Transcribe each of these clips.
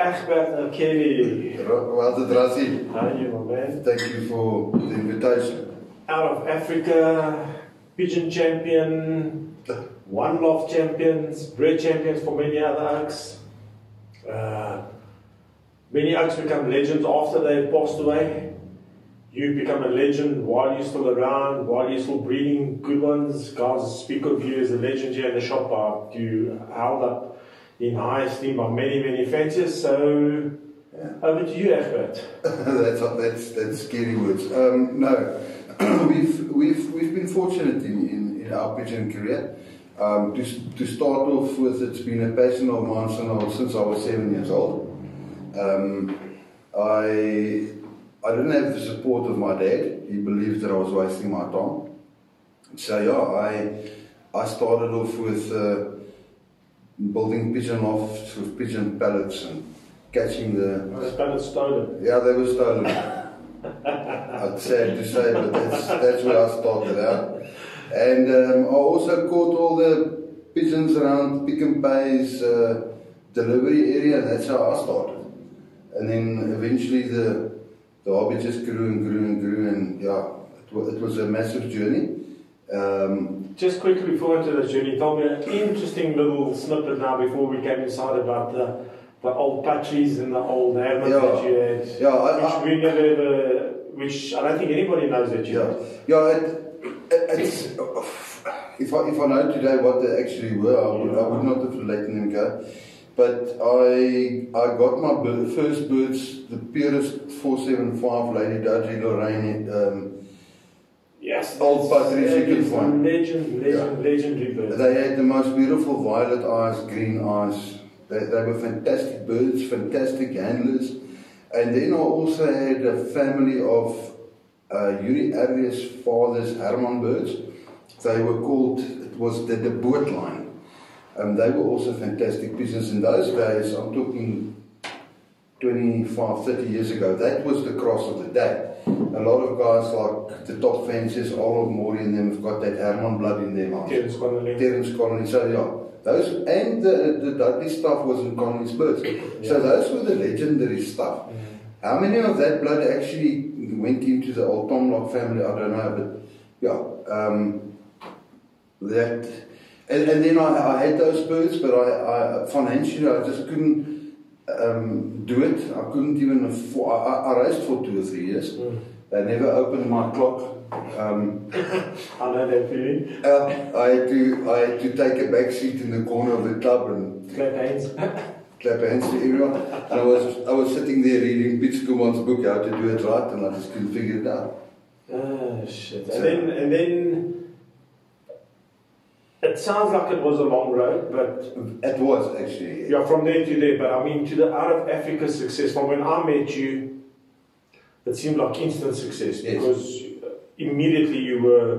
Egbert O'Kelly. Well, Drazi. How are you, my man? Thank you for the invitation. Out of Africa, pigeon champion, one loft champions, bred champions for many other oaks. Many oaks become legends after they've passed away. You become a legend while you're still around, while you're still breeding good ones. Guys speak of you as a legend here in the shop. You held up in high esteem by many, many fanciers. So, over to you, Egbert. that's scary words. No, we've been fortunate in our pigeon career. To start off with, it's been a passion of mine since I was 7 years old. I didn't have the support of my dad. He believed that I was wasting my time. So yeah, I started off with building pigeon lofts with pigeon pallets and catching the... Were the pallets stolen? Yeah, they were stolen. I'd sad to say, but that's where I started out. And I also caught all the pigeons around Pick n Pay's delivery area, and that's how I started. And then eventually the hobby just grew and grew and grew, and yeah, it was a massive journey. Just quickly before into the journey, tell me an interesting little snippet now before we came inside about the old patches and the old helmets that you had. Yeah, we never ever, which I don't think anybody knows that you had. It's, if I know today what they actually were, I would not have let them go. But I got my first birds, the purest 475 Lady Dudley Lorraine. Yes, old Patrice you can find. Legendary birds. They had the most beautiful violet eyes, green eyes. They were fantastic birds, fantastic handlers. And then I also had a family of Yuri Arias' father's Herman birds. They were called, it was the bloodline. They were also fantastic pigeons in those days. I'm talking 25, 30 years ago. That was the cross of the day. A lot of guys like the top fanciers, Arnold Maury and them have got that Herman blood in them. Terence Connolly. So yeah, those, and the Dudley stuff was in Connolly's birds. So those were the legendary stuff. How many of that blood actually went into the old Tomlock family, I don't know, but yeah, that. And then I had those birds, but I financially I just couldn't do it. I couldn't even afford. I raced for 2 or 3 years. They never opened my clock. I know that feeling. I had to take a back seat in the corner of the club and clap hands. Clap hands to everyone. And I was sitting there reading Piet Skuman's book, How to Do It Right, and I just couldn't figure it out. Oh shit! So, and then. It sounds like it was a long road, but... It was, actually. Yeah, from there to there, but I mean, to the out of Africa success, from when I met you, it seemed like instant success, because immediately you were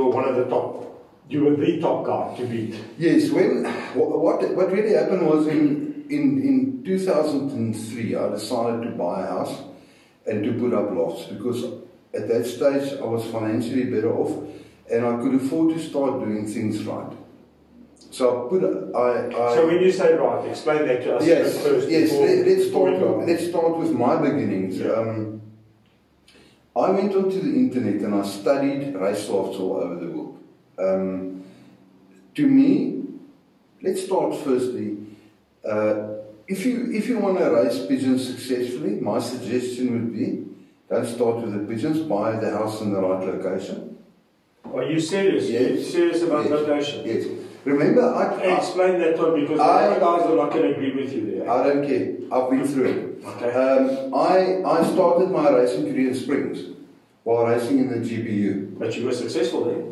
one of the top, you were the top guy to beat. Yes, what really happened was in 2003, I decided to buy a house and to put up lofts, because at that stage I was financially better off, and I could afford to start doing things right. So So when you say right, explain that to us first. Yes. Let's start with my beginnings. I went onto the internet and I studied race lofts all over the world. To me, let's start firstly. If you want to raise pigeons successfully, my suggestion would be, don't start with the pigeons, buy the house in the right location. Are you serious? Yes. Are you serious about location? Yes. Remember, explain that to me, because other guys are not going to agree with you there. I don't care. I've been through it. Okay. I started my racing career in Springs while racing in the GPU. But you were successful there?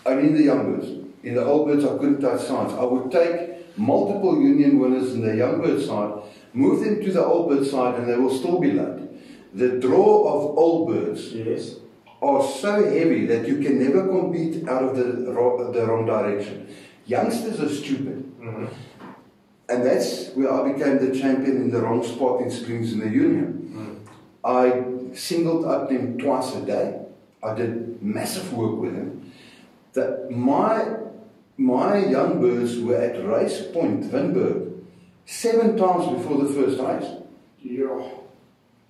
Only in the young birds. In the old birds, I couldn't touch signs. I would take multiple union winners in the young bird side, move them to the old bird side, and they will still be late. The draw of old birds are so heavy that you can never compete out of the wrong direction. Youngsters are stupid. And that's where I became the champion in the wrong spot in Springs in the Union. I singled up them twice a day. I did massive work with them. My young birds were at Race Point, Winburg, 7 times before the first race. Yeah.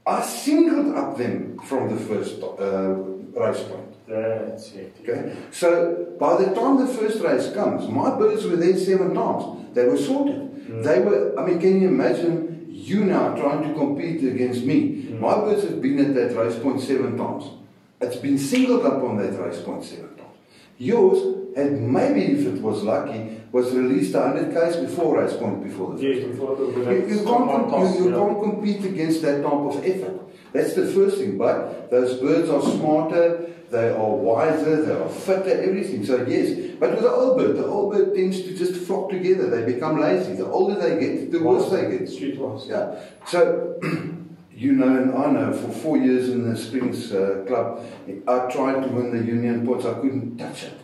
I singled up them from the first race point. That's it. Okay? So by the time the first race comes, my birds were there 7 times. They were sorted. They were, I mean, can you imagine you now trying to compete against me? My birds have been at that race point 7 times. It's been singled up on that race point 7 times. Yours had maybe, if it was lucky, was released 100 k's before race point before the first. Yes, before the You can't compete against that type of effort. That's the first thing. But those birds are smarter, they are wiser, they are fitter, everything. So yes, but with the old bird tends to just flock together. They become lazy. The older they get, the worse they get. Streetwise. Yeah. So you know, and I know, for 4 years in the Springs Club, I tried to win the union points. I couldn't touch it.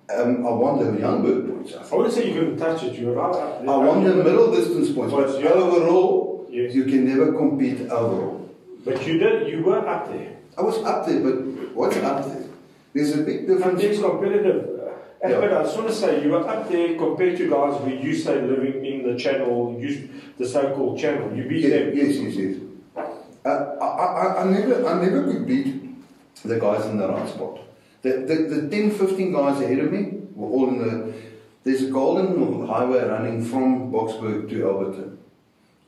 I won the young bird points. I wouldn't say you couldn't touch it. You were right up there. I won the middle distance points, but overall, yes, you can never compete overall. But you did. You were up there. I was up there, but what's up there? There's a big difference. Up there's competitive. But I just want to say, you were up there compared to guys who you say living in the channel, the so-called channel. You beat them. Yes. I never could beat the guys in the right spot. The 10, 15 guys ahead of me were all in the... There's a golden highway running from Boksburg to Alberton.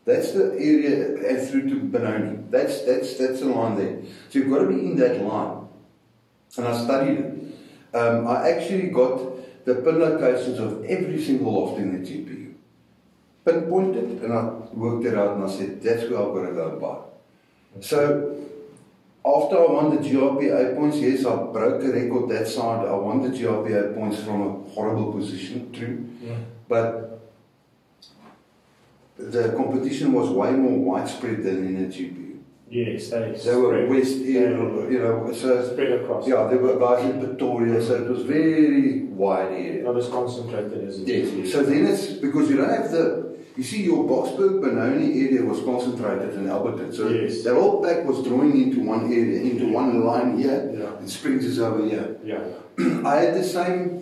That's the area and through to Benoni. That's the line there. So you've got to be in that line. And I studied it. I actually got the pin locations of every single loft in the GPU. Pinpointed, and I worked it out and I said, that's where I've got to go and buy. So, after I won the GRPA points, yes, I broke a record that side. I won the GRPA points from a horrible position, true. Yeah. But the competition was way more widespread than in the GPU. Yes, they were west, you know, so spread across. Yeah, there were guys in Pretoria, so it was very wide area. Not as concentrated as it is. Yes. So then it's because you don't have the. You see, your Boksburg Benoni area was concentrated in Alberton, so yes, the whole pack was drawing into one area, into one line here, yeah, and Springs is over here. Yeah. I had the same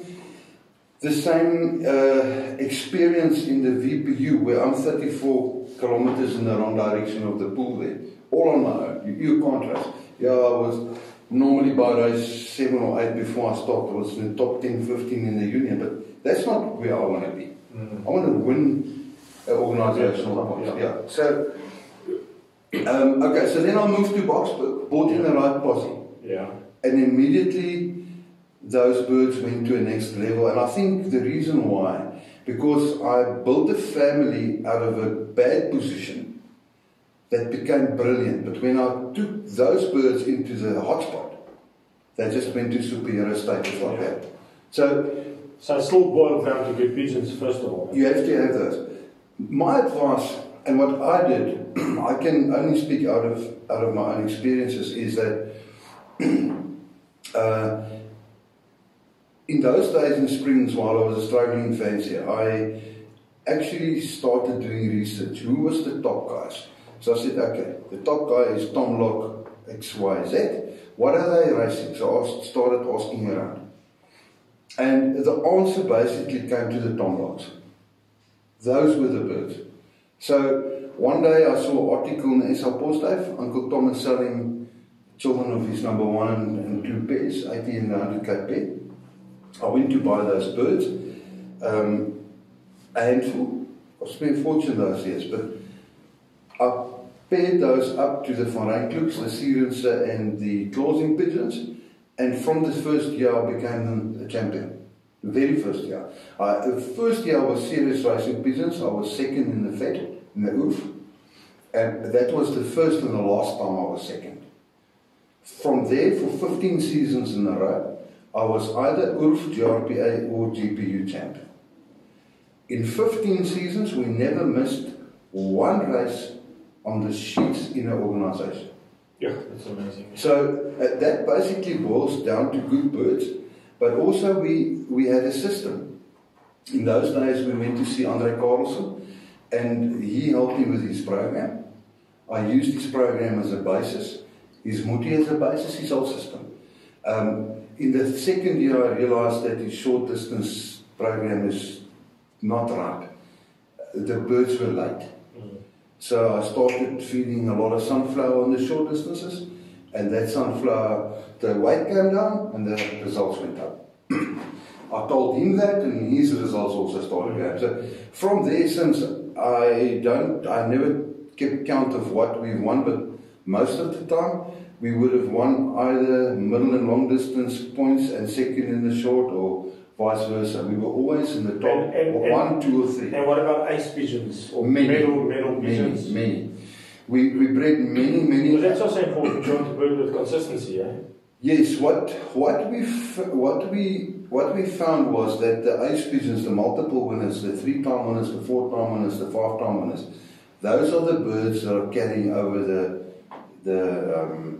experience in the VPU, where I'm 34 kilometers in the wrong direction of the pool there, all on my own. You can't race. Yeah, I was normally by race 7 or 8 before I stopped. I was in the top 10, 15 in the union, but that's not where I want to be. I want to win organisational points. Yeah. So, okay, so then I moved to Boksburg, bought in the right posse. Yeah. And immediately those birds went to a next level. And I think the reason why, because I built a family out of a bad position that became brilliant. But when I took those birds into the hotspot, they just went to superior status like that. So it still boils down to good pigeons, first of all. You have to have those. My advice, and what I did, I can only speak out of my own experiences, is that in those days in Springs, while I was a struggling fancier, I actually started doing research. Who was the top guys? So I said, okay, the top guy is Tom Locke, XYZ. What are they racing? So I started asking around. And the answer basically came to the Tom Locks. Those were the birds. So one day I saw an article in the SA Post, Uncle Tom is selling children of his number 1 and 2 pairs, 80 and 100k pair. I went to buy those birds, a handful. I spent a fortune those years, but I paired those up to the Van Rijnkloeks, the Sierense and the closing pigeons, and from the first year I became a champion. The very first year. The first year I was serious racing pigeons. I was second in the Vet, in the Urf. And that was the first and the last time I was second. From there, for 15 seasons in a row, I was either Urf, GRPA or GPU champion. In 15 seasons, we never missed one race on the sheets in an organisation. Yeah, that's amazing. So that basically boils down to good birds. But also we had a system. In those days we went to see Andre Carlson and he helped me with his program. I used his program as a basis, his Muti as a basis, his whole system. In the second year I realized that his short distance program is not right. the birds were late. So I started feeding a lot of sunflower on the short distances, and that sunflower, the weight came down and the results went up. I told him that, and his results also started going up. So from there, since I never kept count of what we won, but most of the time we would have won either middle and long distance points and second in the short, or vice versa. We were always in the top one, two, or three. And what about ace pigeons or many, medal pigeons? Many. We bred many. But that's also important to bird with consistency, eh? Yes. What we found was that the ace pigeons, the multiple winners, the 3-time winners, the 4-time winners, the 5-time winners, those are the birds that are carrying over the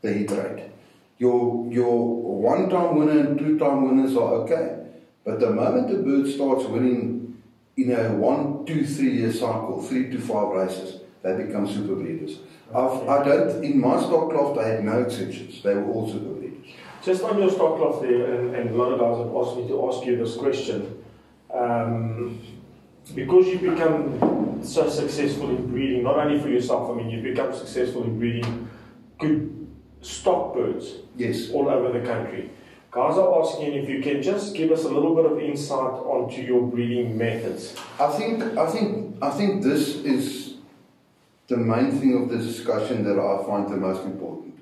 hit rate. Your 1-time winner and 2-time winners are okay, but the moment the bird starts winning in a 1, 2, 3 year cycle, 3 to 5 races, they become super breeders. In my stock loft, I had no exceptions. They were all super breeders. Just on your stock loft there, and a lot of guys have asked me to ask you this question, because you become so successful in breeding, not only for yourself, I mean, you become successful in breeding good stock birds, yes, all over the country. Guys are asking if you can just give us a little bit of insight onto your breeding methods. I think this is the main thing of the discussion that I find the most important.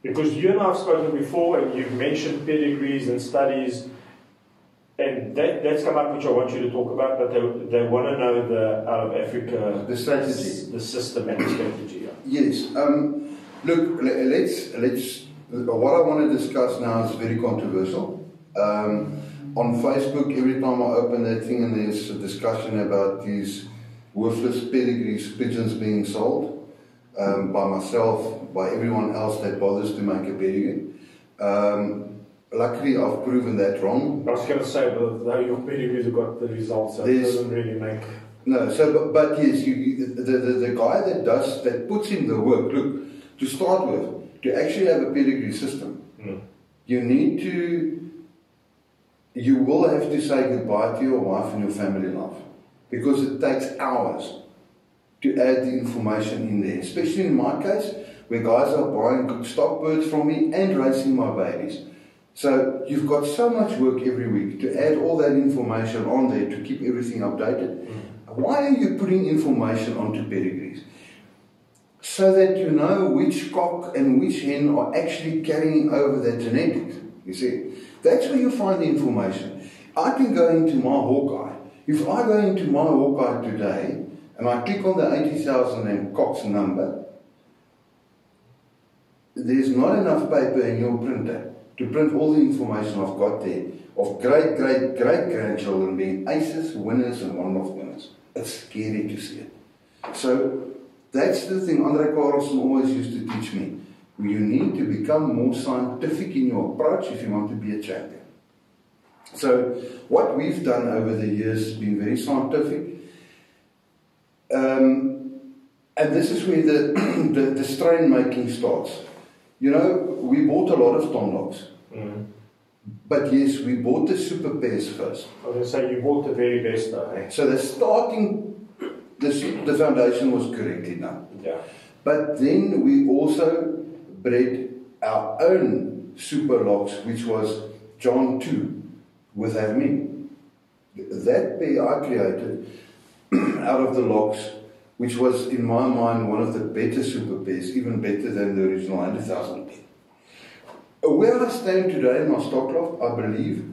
Because you and I have spoken before, and you've mentioned pedigrees and studies, and that's come up, which I want you to talk about, but they want to know out of Africa, the strategy, the system and the strategy. Yes. Look, let's. What I want to discuss now is very controversial. On Facebook, every time I open that thing, and there's a discussion about these worthless pedigrees, pigeons being sold by myself, by everyone else that bothers to make a pedigree. Luckily, I've proven that wrong. I was going to say, but now your pedigrees have got the results, so it doesn't really make. No, so but yes, the guy that puts in the work. Look, to start with, to actually have a pedigree system, you will have to say goodbye to your wife and your family life, because it takes hours to add the information in there, especially in my case, where guys are buying good stock birds from me and raising my babies. So you've got so much work every week to add all that information on there to keep everything updated. Why are you putting information onto pedigrees? So that you know which cock and which hen are actually carrying over that genetics. You see, that's where you find the information. I can go into my Hawkeye. If I go into my Hawkeye today and I click on the 80,000 and cocks number, there's not enough paper in your printer to print all the information I've got there of great grandchildren being aces, winners, and one-off winners. It's scary to see it. So that's the thing Andre Carlson always used to teach me. You need to become more scientific in your approach if you want to be a champion. So what we've done over the years has been very scientific. And this is where the strain making starts. You know, we bought a lot of tomlocks. But yes, we bought the super pairs first. I was going to say, you bought the very best though, eh? So the foundation was correctly done. Yeah. But then we also bred our own super locks, which was John 2 with Avmin. That pair I created out of the locks, which was in my mind one of the better super pairs, even better than the original 100,000 pair. Where I stand today in my stock loft, I believe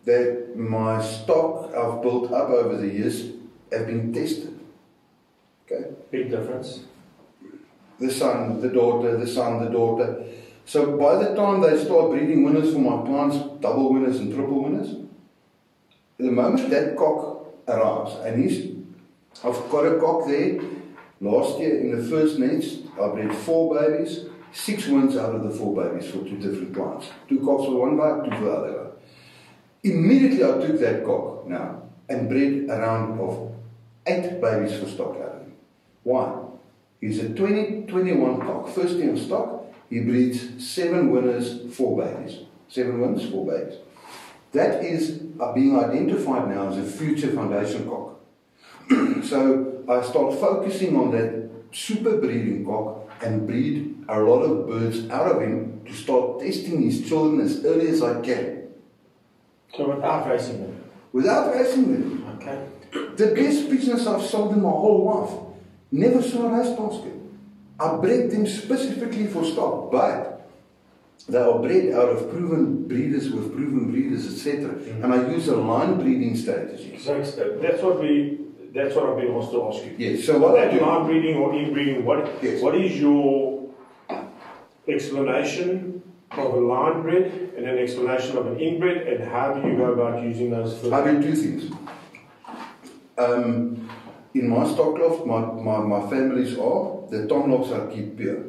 that my stock I've built up over the years have been tested. Okay? Big difference. The son, the daughter, the son, the daughter. So by the time they start breeding winners for my clients, double winners and triple winners, the moment that cock arrives, and I've got a cock there, last year in the first nest, I bred 4 babies, 6 wins out of the 4 babies for 2 different clients. 2 cocks for one guy, 2 for the other guy. Immediately I took that cock now and bred a round of 8 babies for stock out of him. Why? He's a 2021 cock, first in stock. He breeds 7 winners, 4 babies. 7 wins, 4 babies. That is being identified now as a future foundation cock. So I start focusing on that super breeding cock and breed a lot of birds out of him to start testing his children as early as I can. So without racing them? Without racing them. Okay. The best pigeons I've sold in my whole life never saw a race basket. I bred them specifically for stock, but they are bred out of proven breeders with proven breeders, etc. And I use a line breeding strategy. So that's what I've been asked to ask you. Yes. So what I do, line breeding or inbreeding, what is your explanation of a line bred and an explanation of an inbred, and how do you go about using those? I do two things. In my stock loft, my families are, the tomlocks I keep pure.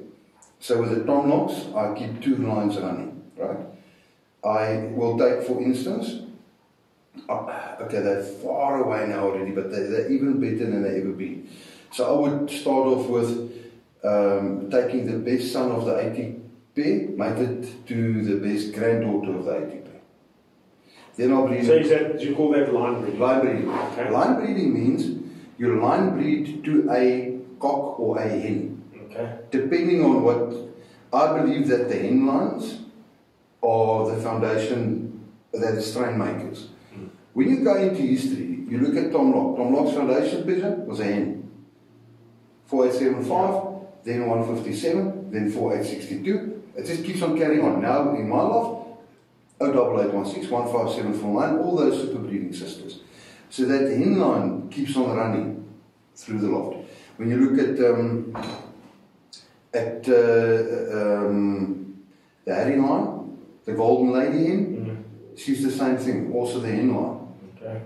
So with the tomlocks, I keep 2 lines running, right? I will take, for instance, okay, they're far away now already, but they're even better than they've ever been. So I would start off with taking the best son of the 80 pair, mated to the best granddaughter of the 80 pair. Then I'll breed. So do you call that line breeding? Line breeding. Okay. Line breeding means you line breed to a cock or a hen. Okay. Depending on what, I believe that the hen lines are the foundation, they're the strain makers. When you go into history, you look at Tom Locke. Tom Locke's foundation pigeon was a hen. 4875, then 157, then 4862. It just keeps on carrying on. Now in my loft, 08816, 15749, all those super breeding sisters. So that the hen line keeps on running through the loft. When you look at the Harry line, the golden lady hen, she's the same thing, also the hen line. Okay.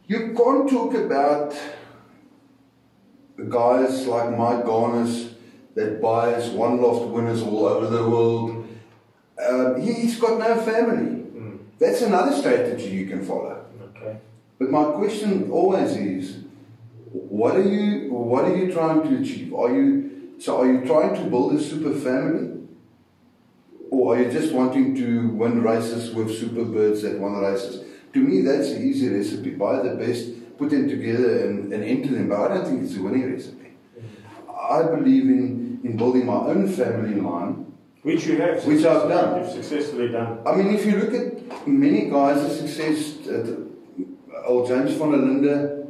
You can't talk about guys like Mike Garners that buys one loft winners all over the world. He's got no family. That's another strategy you can follow. Okay. But my question always is, what are you trying to achieve? Are you trying to build a super family? Or are you just wanting to win races with super birds that won races? To me, that's an easy recipe. Buy the best, put them together and enter them. But I don't think it's a winning recipe. I believe in building my own family line. Which you have. Which I've done. You've successfully done. I mean, if you look at many guys' success, old James van der Linde,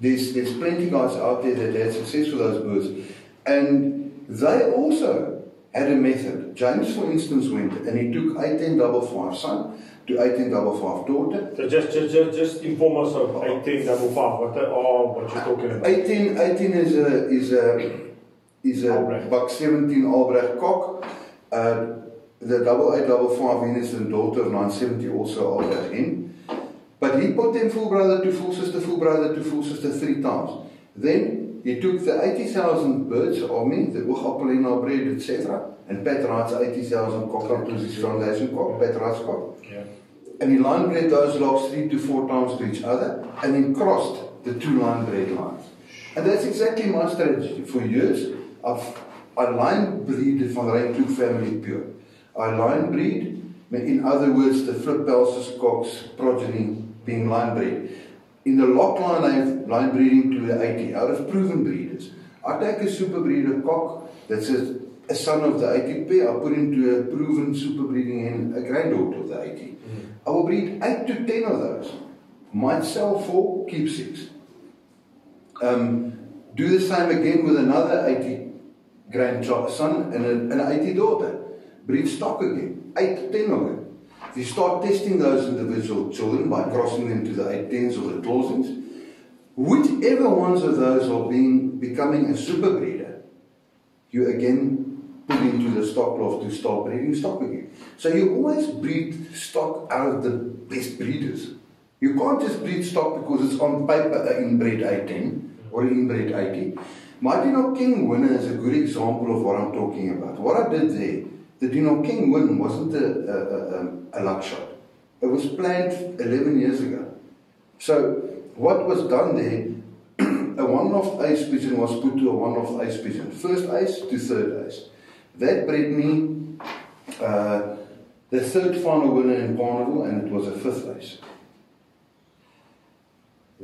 there's plenty of guys out there that had success with those birds. And they also had a method. James, for instance, went and he took 1855 son to 1855 daughter. So just inform us of 1855. What you're talking about? 18 is a buck 17 Albrecht cock. The 8855 hen is the daughter of 970, also Albrecht hen. But he put them full brother to full sister 3 times. Then he took the 80,000 birds of me, the Oogappelina breed, etc. And Pat Wright's 80,000 cock up to his foundation cock, Pat Wright's cock. Yeah. And he line bred those locks 3 to 4 times to each other, and then crossed the 2 line bred lines. And that's exactly my strategy. For years, I line breed the Van Rijn family pure. I line breed, in other words, the Flip Pelsis cocks progeny being line bred. In the lock line, I have line breeding to the 80 out of proven breeders. I take a super breeder cock that's a son of the 80 pair, I put into a proven super breeding hen, a granddaughter of the 80. I will breed 8 to 10 of those. Might sell 4, keep 6. Do the same again with another 80 grandson and an 80 daughter. Breed stock again, 8 to 10 of them. You start testing those individual children by crossing them to the 810s or the closings. Whichever ones of those are becoming a super breeder, you again put into the stock loft to start breeding stock again. So you always breed stock out of the best breeders. You can't just breed stock because it's on paper an inbred 810 or an inbred 80. My Dino King winner is a good example of what I'm talking about. What I did there, the Dino King win wasn't a luck shot. It was planned 11 years ago. So what was done there, a one-off ace pigeon was put to a one-off ace pigeon. First ace to third ace. That bred me the third final winner in Carnival, and it was a 5th ace.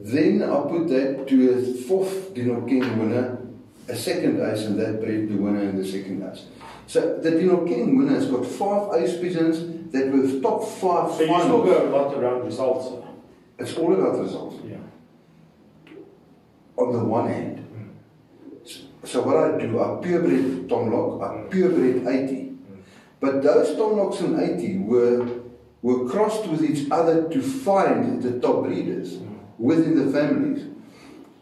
Then I put that to a fourth Dino King winner, a second ace, and that bred the winner in the second ace. So the Dino King winner has got 5 ace pigeons that were top 5 So you still go a lot around results, sir? It's all about results. Yeah. On the one hand. So what I do, I purebred tomlock, I purebred 80. But those tomlocks in 80 were crossed with each other to find the top breeders within the families.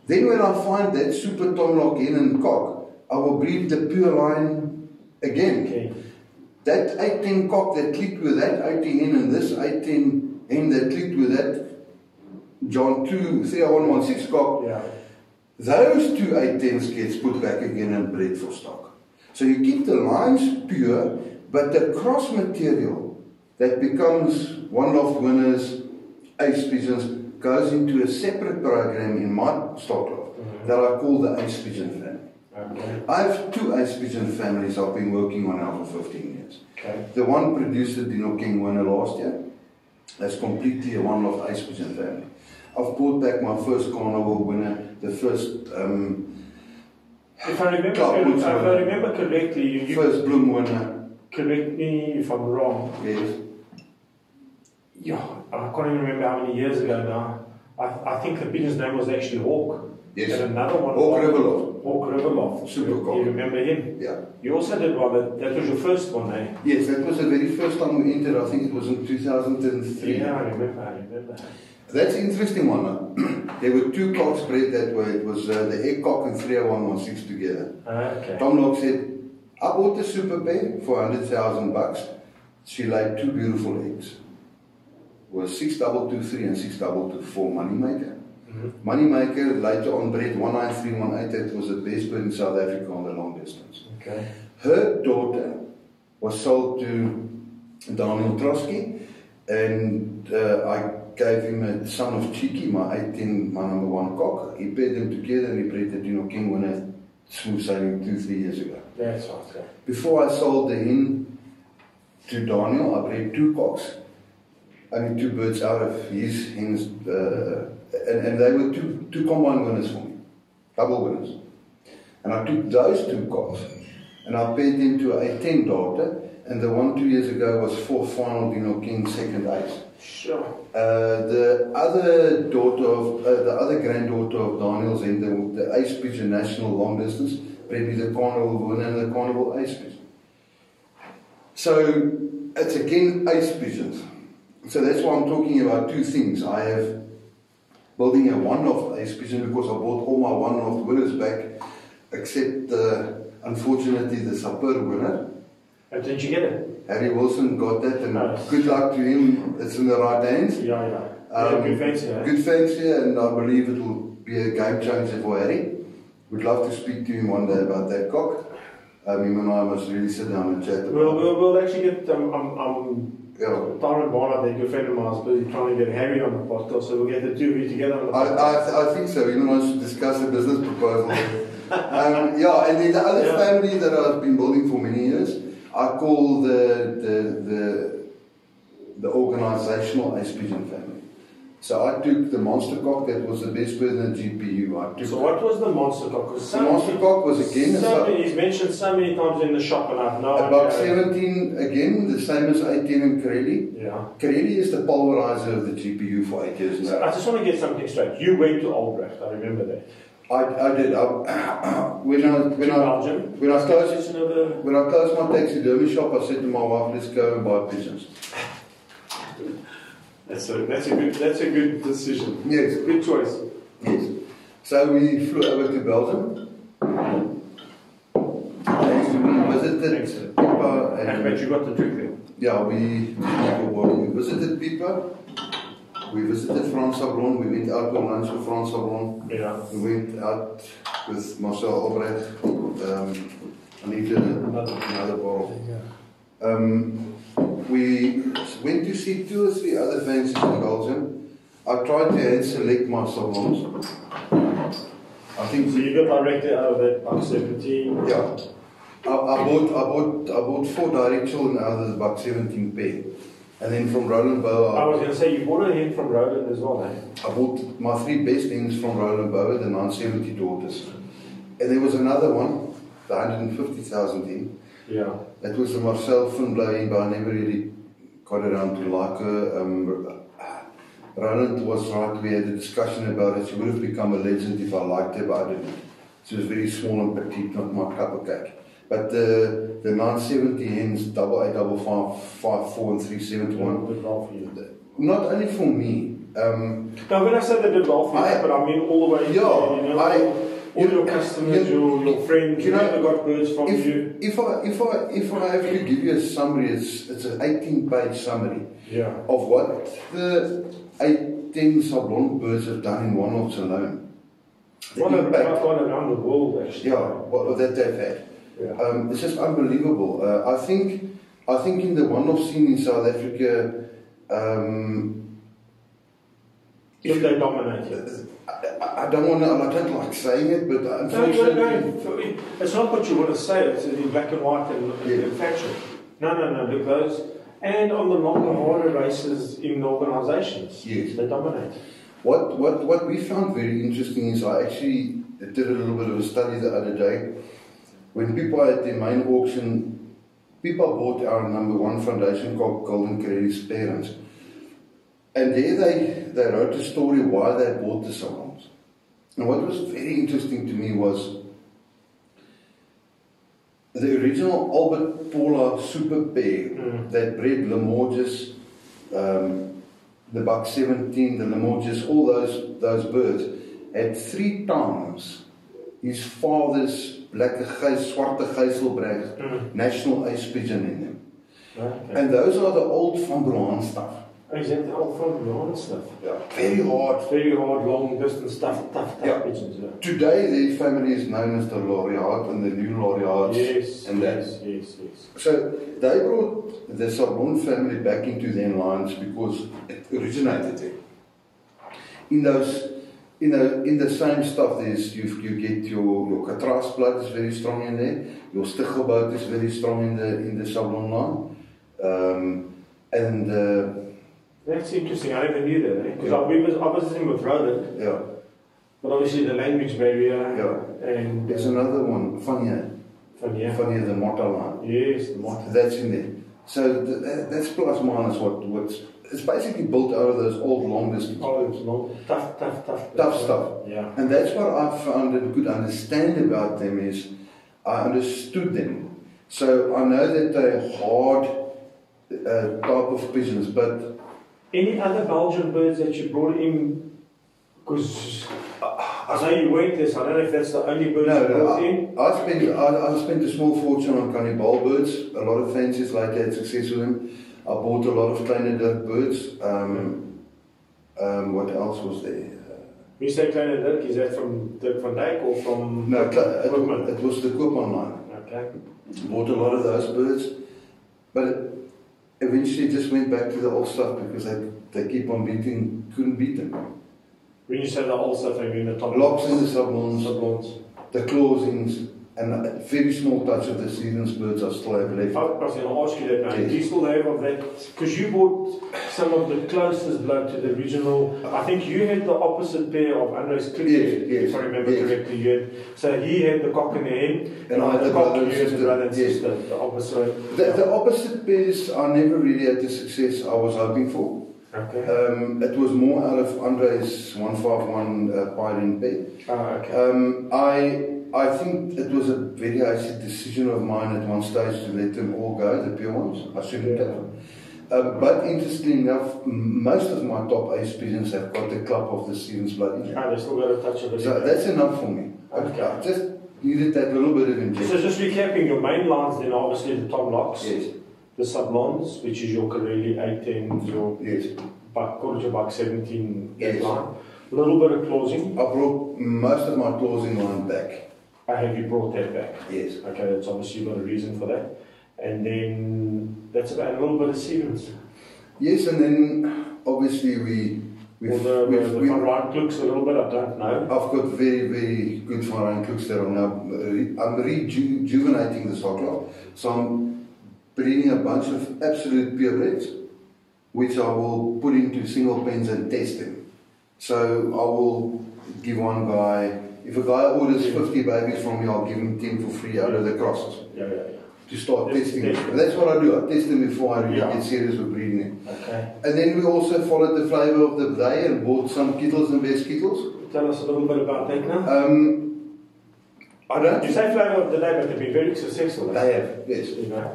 Then when I find that super tomlock hen and cock, I will breed the pure line again. Okay. That 810 cock that clicked with that 80 hen and this 810 hen that clicked with that John 2 3116 cock, Yeah. those 2 810s gets put back again and bred for stock. So you keep the lines pure, but the cross material that becomes one loft winners, ace pigeons, goes into a separate program in my stock loft that I call the ace pigeon family. Okay. I have 2 ace pigeon families I've been working on now for 15 years. Okay. The one produced the Dino King winner last year. That's completely a one loft ace pigeon family. I've brought back my first carnival winner, the first If I remember correctly, you first bloom winner. correct me if I'm wrong. Yes. Yeah, I can't even remember how many years ago now. I think the pigeon's name was actually Hawk. Yes. And another one. Hawk Riverloft. Hawk Riverloft. Super You cock. remember him? Yeah. You also did one. That was your first one, eh? Yes, that was the very first time we entered. I think it was in 2003. Yeah, I remember. That's an interesting one. There were 2 cocks bred that way. It was the egg cock and 30116 together. Okay. Tom Locke said, I bought the super pair for $100,000. She laid 2 beautiful eggs. It was 6223 and 6224 Moneymaker. Moneymaker later on bred 19318. That was the best bird in South Africa on the long distance. Okay. Her daughter was sold to Daniel Trotsky, and I gave him a son of Cheeky, my 18, my number 1 cock. He paired them together and he bred the Dino King winner smooth sailing 2-3 years ago. That's right. Okay. Before I sold the hen to Daniel, I bred 2 cocks. Only 2 birds out of his hens, and they were two combined winners for me, double winners. And I took those 2 cocks and I paired them to a 10 daughter, and the one 2 years ago was 4th final Dino King second ace. Sure. The other daughter of the other granddaughter of Daniel's hen, the ace pigeon national long distance, bred me the carnival winner and the carnival ace pigeon. So it's again ace pigeons. So that's why I'm talking about 2 things. I have building a one-off ace pigeon because I bought all my one-off winners back, except unfortunately the Sapper winner. And did you get it? Harry Wilson got that, and Nice. good luck to him. It's in the right hands. Yeah. Good fancy, eh? Good fancy, and I believe it will be a game changer for Harry. Would love to speak to him one day about that cock. Him and I must really sit down and chat about We'll actually get yeah. Tyron Barnard, a good friend of mine, is busy trying to get Harry on the podcast, so we'll get the 2 of you together on the podcast. I think so. You know, I should discuss a business proposal. Yeah, and then the other family that I've been building for many years, I call the organizational ace pigeon family. So I took the monster cock that was the best bird in the GPU. So what was the monster cock? The monster cock was again he's mentioned so many times in the shop, and I've no about idea. 17 again, the same as 18 and Corelli. Yeah. Corelli is the pulverizer of the GPU for 8 years now. So I just want to get something straight. You went to Albrecht, I remember that. I did. When I closed my taxidermy shop, I said to my wife, "Let's go and buy pigeons." That's a good decision. Yes, Good choice. yes. So we flew over to Belgium. And we visited Pipa. But you got the trick there. Yeah, we visited Pipa. We visited France Sablon. We went out on lunch with France Sablon. Yeah. We went out with Marcel Albrecht. And he did another bottle. Yeah. We went to see 2 or 3 other fancies in Belgium. I tried to hand select my sablons. I think So you got directed out of that Buck 17. yeah. I bought 4 direct children out of the Buck 17 pair. And then from Roland Boa, I was going to say, you bought a hen from Roland as well, eh? I bought my 3 best hens from Roland Boa, the 970 daughters. And there was another one, the 150,000 hen. Yeah. That was the Marcel Finblow hen, but I never really got around to like her. Roland was right, we had a discussion about it. She would have become a legend if I liked her, but I didn't. She was very small and petite, not my cup of cake. But the 970 hens, 8855, 54 and 371. Did well for you. Not only for me. Now, when I say they did well for you, but I mean all the way. Yeah, all your customers, your friends, you never got birds from you. If I have to give you a summary, it's an 18-page summary of what the 8-10 sablon birds have done in one-offs alone. Well, they've gone around the world, actually. Yeah, what that they've had. Yeah. It's just unbelievable. I think in the one-off scene in South Africa, if they dominate it. I don't like saying it, but unfortunately, it's not what you want to say. It's in black and white and factual. No. Look, those and on the longer, harder races in the organisations, they dominate. What we found very interesting is I actually did a little bit of a study the other day. When people at the main auction, people bought our #1 foundation called Golden Credit's parents. And there they wrote a story why they bought the sablons. And what was very interesting to me was the original Albert Paula super pair that bred Limoges, the Buck 17, the Limoges, all those birds, had 3 times his father's black swarte Geiselbreg national ace pigeon in them. Okay. And those are the old Van Bruin stuff. Exactly, all from Bruin stuff. Yeah. Very hard, long distance, tough pigeons. Yeah. Today, their family is known as the Laureate and the new Laureates. Yes. So they brought the Sablon family back into their lines because it originated there. In the same stuff, you get your Catras blood is very strong in there. Your Stichelbout is very strong in the Sablon line, that's interesting. I never knew that. Because I was visiting with Roland. Yeah. But obviously the language barrier. Yeah. And there's another one, Fania, the Motta line. Yes, the Motta. That's in there. So that's plus minus what's. It's basically built out of those old long distance. Oh, it's long, tough stuff. Yeah. And that's what I found that could understand about them is I understood them. So I know that they're hard type of pigeons, but. Any other Belgian birds that you brought in? Because I know you went there, so I don't know if that's the only birds you brought in. I spent a small fortune on cannibal birds. A lot of fancies like I had success with them. I bought a lot of candid birds. What else was there? When you say candid, is that from Dirk van Dijk or from? No, it was the Koopman line. Okay. Bought a lot of those birds, but eventually just went back to the old stuff because they keep on couldn't beat them. When you say the old stuff, I mean the top locks in the sablons, the closings, and a very small touch of the season's birds I still have left. I was going to ask you that now. Yes. Do you still have of that? Because you bought some of the closest blood to the original. I think you had the opposite pair of Andres Click. Yes. If I remember correctly. So he had the cock and the hen, and I had the brother and sister. The opposite. The opposite pairs I never really had the success I was hoping for. Okay. It was more out of Andre's 151 Pigeon pair. Okay. I think it was a very hasty decision of mine at one stage to let them all go, the pure ones. I shouldn't have. But interestingly enough, most of my top ace pigeons have got the club of the season's blood in. They still got a touch of it. So that's enough for me. Okay. I just needed that little bit of injection. So just recapping, your main lines then are obviously the Tom Locks. Yes. The Sablons, which is your Corelli 810, your Buck 17 line. A little bit of closing. I brought most of my closing line back. Have you brought that back? Yes. Okay, that's obviously got a reason for that. And then that's about a little bit of sequence. Yes, and then obviously we the Van Rijn Klooks a little bit, I don't know. I've got very, very good Van Rijn Klooks that are now. I'm rejuvenating the stock lot. So I'm breeding a bunch of absolute purebreds. which I will put into single pens and test them. So I will give one guy, if a guy orders 50 babies from me, I'll give him 10 for free out of the crosses. To start testing them. And that's what I do. I test them before I really get serious with breeding them. Okay. And then we also followed the flavour of the day and bought some kittles and best kittles. Tell us a little bit about that now. I don't. You say flavour of the day, but they've been very successful. They have, yes. You know,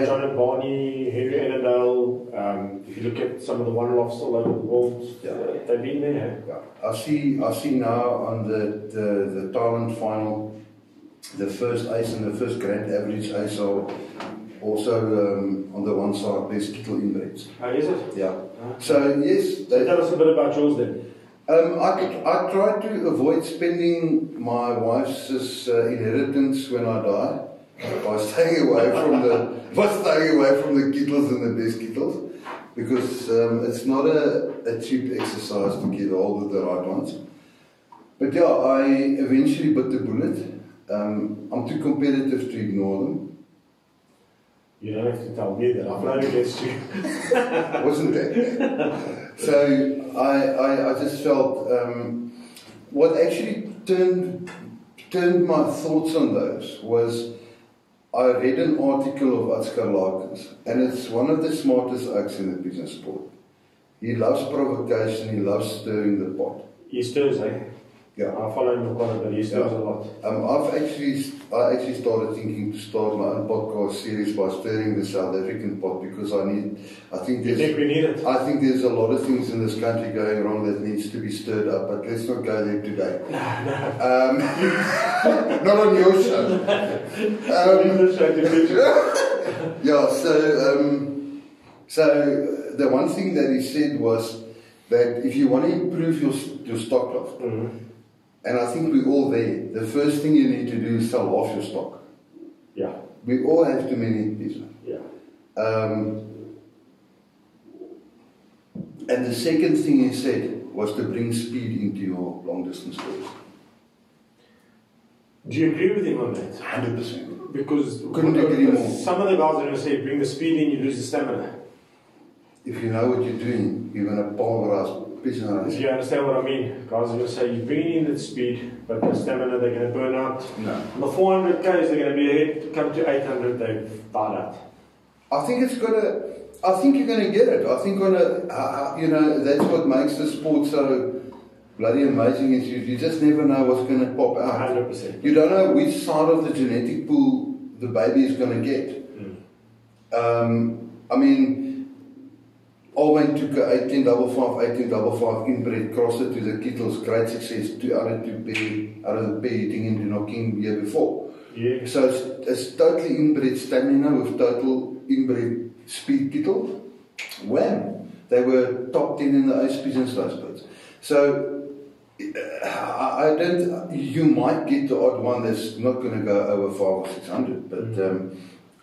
John and Barney, Henry Annandale, if you look at some of the one-offs all over the world, they've been there. Yeah. I see now on the Thailand final, the first ace and the first grand average ace are also on the one side, there's kittle inbreds. Oh, is it? Yeah. So, yes. So tell us a bit about yours then. I try to avoid spending my wife's inheritance when I die by staying away from the kittles and the best kittles, because it's not a cheap exercise to get hold of the right ones. But yeah, I eventually bit the bullet. I'm too competitive to ignore them. You don't have to tell me that. I've learned against you. Wasn't it? So I just felt what actually turned my thoughts on those was I read an article of Atskar Larkins, and it's one of the smartest oaks in the pigeon sport. He loves provocation, he loves stirring the pot. He stirs, eh? Yeah. I follow him quite a bit, he stirs a lot. I actually started thinking to start my own podcast series by stirring the South African pot, because You think we need it? I think there's a lot of things in this country going wrong that needs to be stirred up, but let's not go there today. No. Not on your show. Yeah, so the one thing that he said was that if you want to improve your stock loft, and I think we're all there, the first thing you need to do is sell off your stock. Yeah. We all have too many business. Yeah. And the second thing he said was to bring speed into your long distance birds. Do you agree with him on that? 100%. Because couldn't agree more. Some of the guys are going to say, bring the speed in, you lose the stamina. If you know what you're doing, you're going to pulverize pigeon eyes. Do you understand what I mean? Guys are going to say, you bring in the speed, but the stamina they're going to burn out. No. On the 400 Ks, they're going to be ahead, come to 800, they've died out. I think you're going to get it. I think that's what makes the sport so bloody amazing, is you just never know what's going to pop out. 100%. You don't know which side of the genetic pool the baby is going to get. I mean, Alwyn took a 1855 inbred crosser to the kittles, great success, out of the pair hitting into knocking the year before. Yeah. So it's totally inbred stamina with total inbred speed kittle. Wham! They were top 10 in the ace pigeons, those birds. So you might get the odd one that's not going to go over 500 or 600, but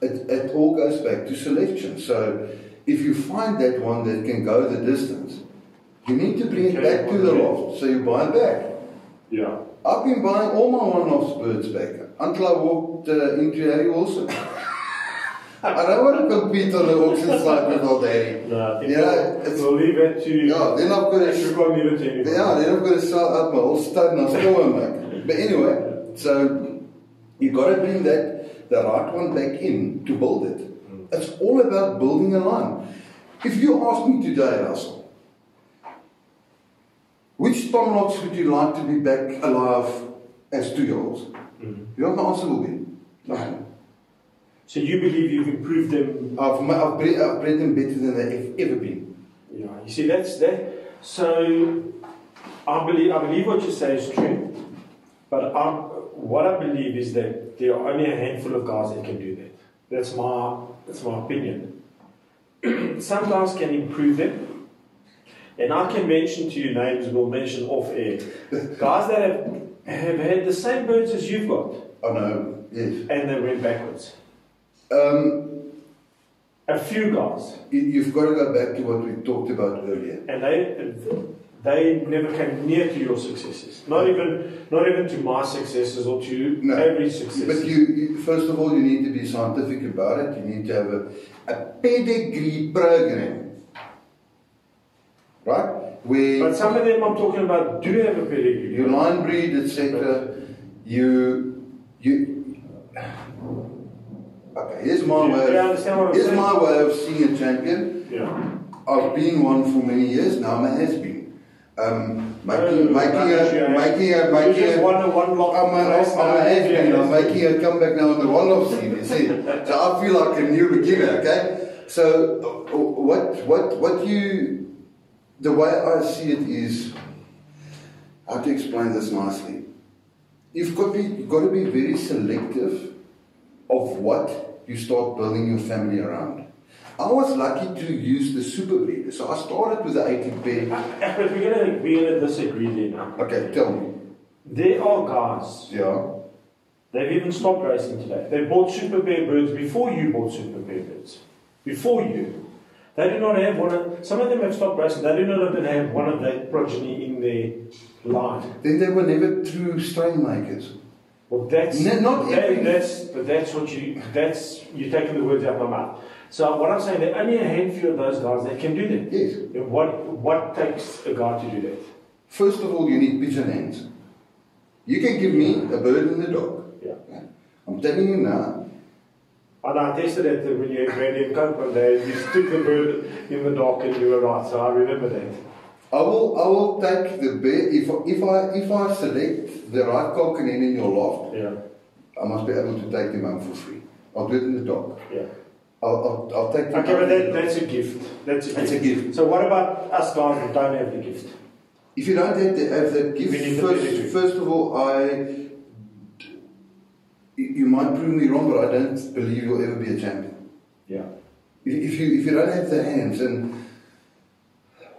it all goes back to selection. So if you find that one that can go the distance, you need to bring it back to the loft, so you buy it back. Yeah. I've been buying all my one-offs birds back until I walked into Harry Wilson. I don't want to compete on the auction side with old Harry. No, I think we'll leave it to... Yeah, then I've got to... You can't leave it to anyone. Yeah, then I've got to sell out my whole stud and I still won't make it. But anyway, so you've got to bring the right one back in to build it. It's all about building a line. If you ask me today, Russell, which Tomlocks would you like to be back alive as 2-year-olds? You know what the answer will be? No. So you believe you've improved them? I've bred them better than they've ever been. Yeah, you see, that's that. So I believe what you say is true, but what I believe is that there are only a handful of guys that can do that. That's my opinion. Some guys can improve them, and I can mention to you names. We'll mention off air guys that have had the same birds as you've got. I know, yes. And they went backwards. A few guys. You've got to go back to what we talked about earlier. And they never came near to your successes. Not even to my successes or to average successes. But you first of all, you need to be scientific about it. You need to have a pedigree program, right? Where But some of them I'm talking about do have a pedigree. you line breed, etc. Okay, here's my way of seeing a champion. Yeah. I've been one for many years now. I'm a has-been. Making a comeback now on the one-off scene. You see, so I feel like a new beginner. Okay, so the way I see it is, how to explain this nicely. You've got to be very selective of what you start building your family around. I was lucky to use the super breeder, so I started with the 80 pair. But we're gonna disagree there now. Okay, tell me. There are guys. Yeah. They've even stopped racing today. They bought super pair birds before you bought super pair birds. Before you. They do not have one of, some of them have stopped racing, they do not even have one of that progeny in their line. Then they were never true strain makers. Well, that's you're taking the words out of my mouth. So what I'm saying, there are only a handful of those guys that can do that. Yes. What takes a guy to do that? First of all, you need pigeon hands. You can give me a bird in the dog. Yeah. I'm telling you now. And I tested it when you had Randy and Coke one day. You stuck the bird in the dog and you were right. So I remember that. I will take the bird if I select the right cock and hen in your loft. Yeah. I must be able to take them home for free. I'll do it in the dog. Yeah. I'll take them. Okay, but that's a gift. That's a gift. So what about us guys who don't have the gift? If you don't have that gift, first of all, you might prove me wrong, but I don't believe you'll ever be a champion. Yeah. If you don't have the hands, and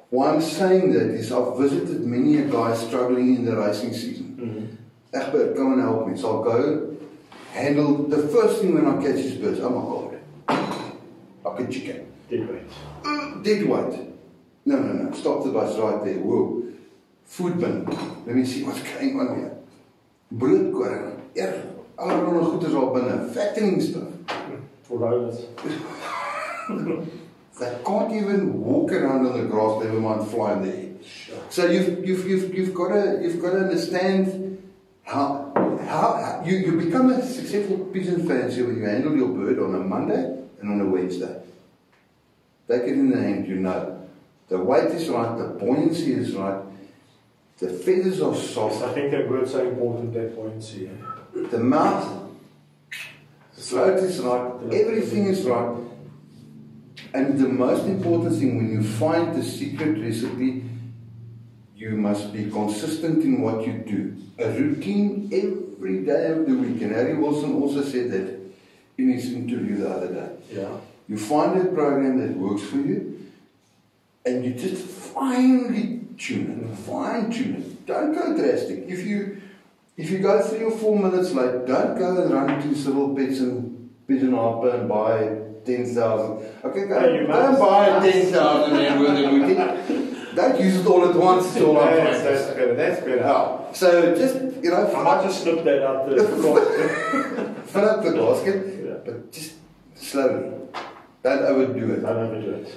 why I'm saying that is I've visited many a guy struggling in the racing season. Egbert, come and help me. So I'll go handle the first thing when I catch his birds. Oh my God, like a chicken. Dead weight. Dead weight. No. Stop the bus right there. Whoa. Food bin. Let me see what's going on here. Broodkoring. Allerlei goed is al binne. Fattening stuff. For rollers. They can't even walk around on the grass, never mind fly in the air. Sure. So you've got to understand how you become a successful pigeon fancier when you handle your bird on a Monday and on a Wednesday. Take it in the hand, you know. The weight is right, the buoyancy is right, the feathers are soft. I think that word's so important, that buoyancy. The mouth, the throat is right, everything is right. And the most important thing, when you find the secret recipe, you must be consistent in what you do. A routine every day of the week. And Harry Wilson also said that in his interview the other day. Yeah. You find a program that works for you, and you just finely tune it, fine-tune it. Don't go drastic. If you go 3 or 4 minutes late, don't go and run to Civil Pets and Pigeon Harper and buy 10,000. Okay, go and buy 10,000 and worth of booty. Don't use it all at once. It's all up. That's better. That's better. Oh, so just, I might just slip that out there. Fill up the basket, but just slowly. Don't overdo it. Don't overdo it.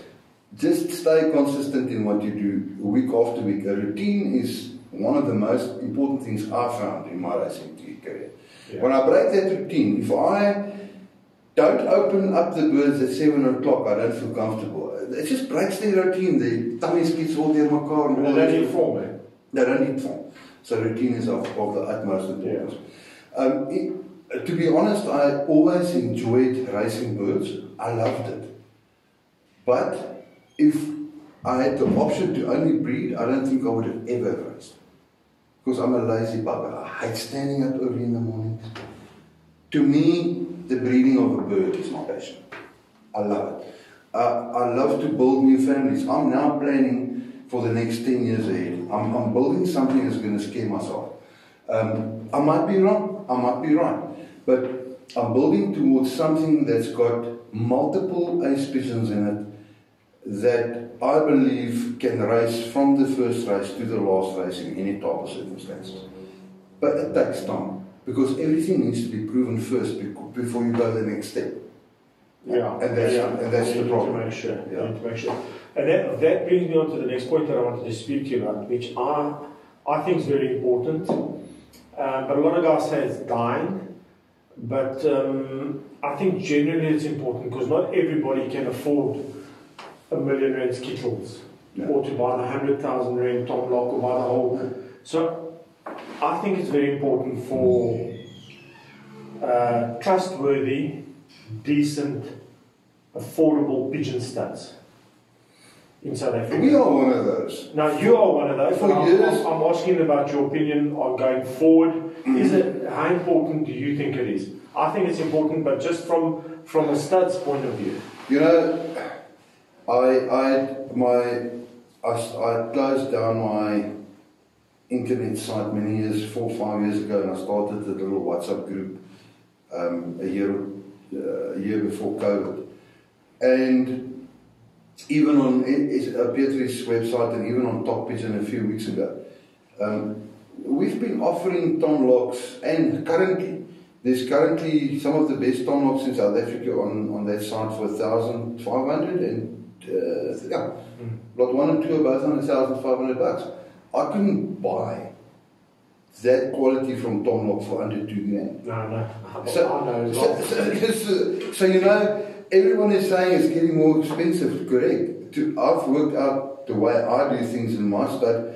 Just stay consistent in what you do week after week. A routine is one of the most important things I found in my racing career. Yeah. When I break that routine, if I don't open up the birds at 7 o'clock, I don't feel comfortable. It just breaks their routine. Their tummies gets all their car. And they don't need form, eh? They don't need form. So routine is of the utmost importance. Yeah. To be honest, I always enjoyed racing birds. I loved it. But if I had the option to only breed, I don't think I would have ever raced. Because I'm a lazy bugger. I hate standing up early in the morning. To me, the breeding of a bird is my passion. I love it. I love to build new families. I'm now planning for the next 10 years ahead. I'm building something that's going to scare myself. I might be wrong. I might be right. But I'm building towards something that's got multiple ace pigeons in it that I believe can race from the first race to the last race in any type of circumstances. But it takes time, because everything needs to be proven first before you go the next step. Yeah, and that's the problem. To make sure. Yeah. You need to make sure. And that brings me on to the next point that I wanted to speak to you about, which I think is very important. But a lot of guys say it's dying. But I think generally it's important because not everybody can afford R1 million kittles, or to buy the 100,000 rand Tom Lock, or buy the whole. So I think it's very important for trustworthy, decent, affordable pigeon studs in South Africa. We are one of those. Now you are one of those. For years, I'm asking about your opinion on going forward. How important do you think it is? I think it's important, but just from a stud's point of view. You know, I closed down my internet site many years, 4 or 5 years ago, and I started a little WhatsApp group a year before COVID. And even on Pietri's website and even on Top Pigeon a few weeks ago, we've been offering Tom Locks, and there's currently some of the best Tom Locks in South Africa on that site for 1,500, and lot 1 and 2 are both on $1,500. I couldn't buy that quality from Tom Lock for under $2,000. No. So you know, everyone is saying it's getting more expensive. Correct. I've worked out the way I do things in my stud.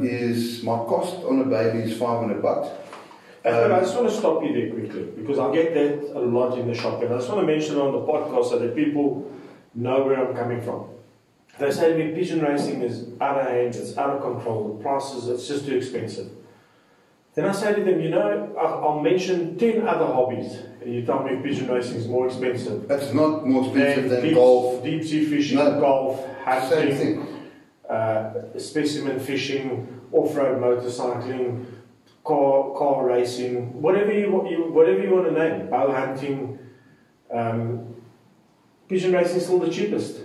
Is my cost on a baby is $500. But I just want to stop you there quickly, because I get that a lot in the shop, and I just want to mention on the podcast so that people know where I'm coming from. They say to me, pigeon racing is out of hand, it's out of control, the prices, it's just too expensive. Then I say to them, you know, I'll mention 10 other hobbies, and you tell me pigeon racing is more expensive. It's not more expensive than golf. Deep sea fishing, golf, hunting, specimen fishing, off-road motorcycling, car racing, whatever you want to name, bow hunting. Pigeon racing is still the cheapest.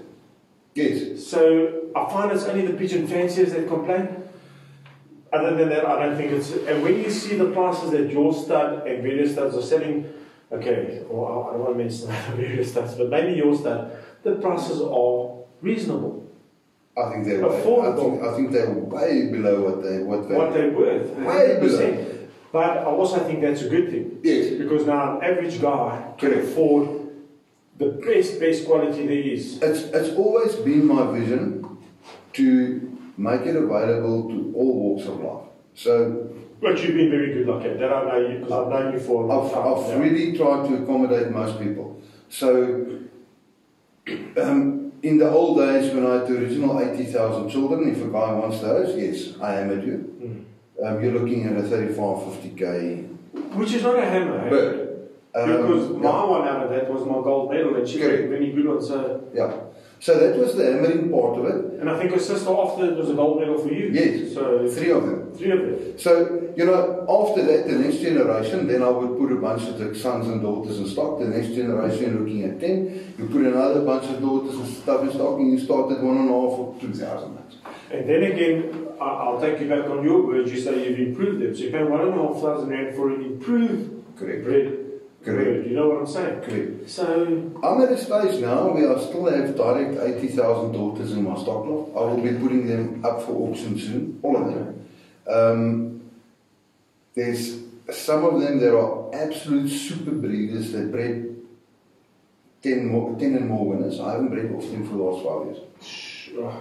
Yes. So I find it's only the pigeon fanciers that complain. Other than that, I don't think it's. And when you see the prices that your stud and various studs are selling, okay, well, I don't want to mention various studs, but maybe your stud, the prices are reasonable. I think they're affordable. I think they're way below what they're worth. Way below. But I also think that's a good thing. Yes. Because now an average guy can afford the best quality there is. It's always been my vision to make it available to all walks of life. So, but you've been very good like that I know you, because I've known you for a long time. I've really tried to accommodate most people. So, in the old days when I had the original 80,000 children, if a guy wants those, yes, I hammered you. You're looking at a 35-50K. Which is not a hammer, bird. Because my one out of that was my gold medal, and she got a really good one. So yeah. So that was the hammering part of it. And I think her sister after it was a gold medal for you. Yes. So 3 of them. 3 of them. So, you know, after that, the next generation, then I would put a bunch of the sons and daughters in stock. The next generation, looking at 10. You put another bunch of daughters and stuff in stock, and you start at 1.5 or 2,000. And then again, I'll take you back on your words. You say you've improved them. So you pay 1,500 rand for an improved breed. Correct. You know what I'm saying? Correct. So I'm at a stage now where I still have direct 80,000 daughters in my stock lot. I will be putting them up for auction soon, all of them. There's some of them that are absolute super breeders that bred 10 and more winners. I haven't bred off them for the last 5 years.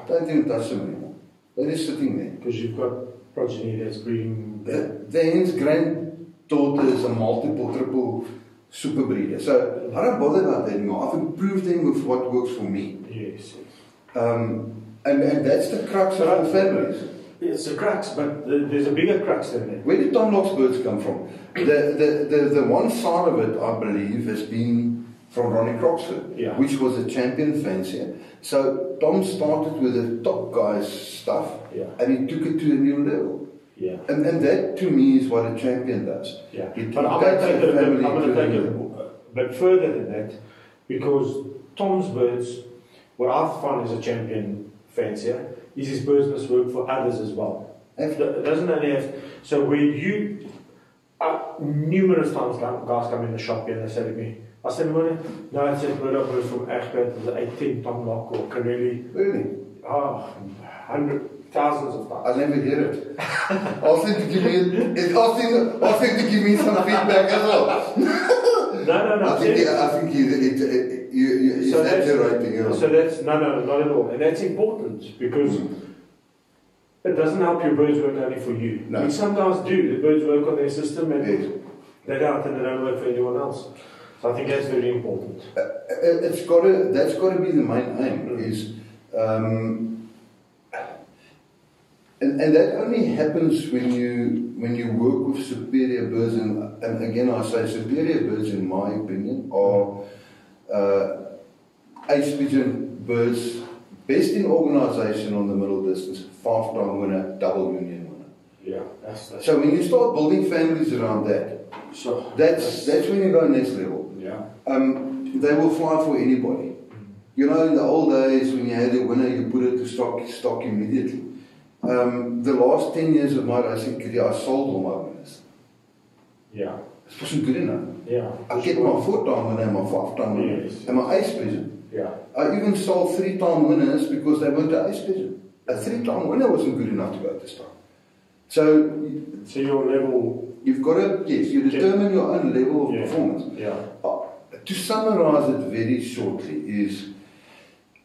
Don't even touch them anymore. They're just sitting there. Because you've got progeny that's breeding. The hen's granddaughter is a multiple, triple super breeder. So I don't bother about that anymore. I've improved them with what works for me. Yes. And that's the crux of all families. It's a crux, but there's a bigger crux than that. Where did Tom Lock's birds come from? The one side of it, I believe, has been from Ronnie Croxford, which was a champion fancier. So Tom started with the top guys' stuff, and he took it to a new level. Yeah. And that to me is what a champion does. Yeah. But I'm going to take it a bit further than that, because Tom's birds, what I find as a champion fancier, is his birds must work for others as well. It doesn't only have. So where you, numerous times guys come in the shop here and they say to me, I said, no, I said, bird up from Egbert, the 18 tomahawk or Canelli. Really? Oh, thousands of times. I never hear it. Ask them to give me some feedback as well. No. I think you're exaggerating. So that's, no, not at all. And that's important because it doesn't help your birds work only for you. No. I mean, some guys do. The birds work on their system and Yes. they don't, and they don't work for anyone else. So I think that's very important. That's got to be the main aim. Is and that only happens when you work with superior birds, and again I say superior birds in my opinion are ace pigeon birds, best in organisation on the middle distance, 5-time winner, double union winner. Yeah, that's so when you start building families around that, sure. that's when you go next level. Yeah. They will fly for anybody. You know, in the old days when you had a winner, you put it to stock immediately. The last 10 years of my racing career, I sold all my winners. Yeah. It wasn't good enough. Yeah. I kept my 4-time winner and my 5-time winner and my ace pigeon. Yeah. I even sold 3-time winners because they weren't an ace pigeon. A 3-time winner wasn't good enough to go to stock. So your level, you've got to, yes, you determine your own level of performance. Yeah. To summarize it very shortly is,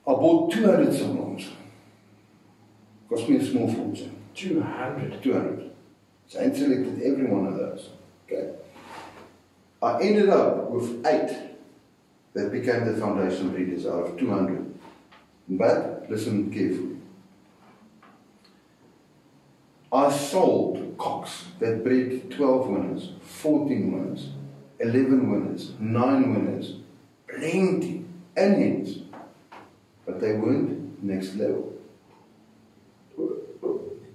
I bought 200 Simlongs. Cost me a small fortune. 200? 200. So I selected every one of those. Okay. I ended up with 8 that became the foundation breeders out of 200. But, listen carefully. I sold cocks that bred 12 winners, 14 winners, 11 winners, 9 winners, plenty, and hens. But they weren't next level.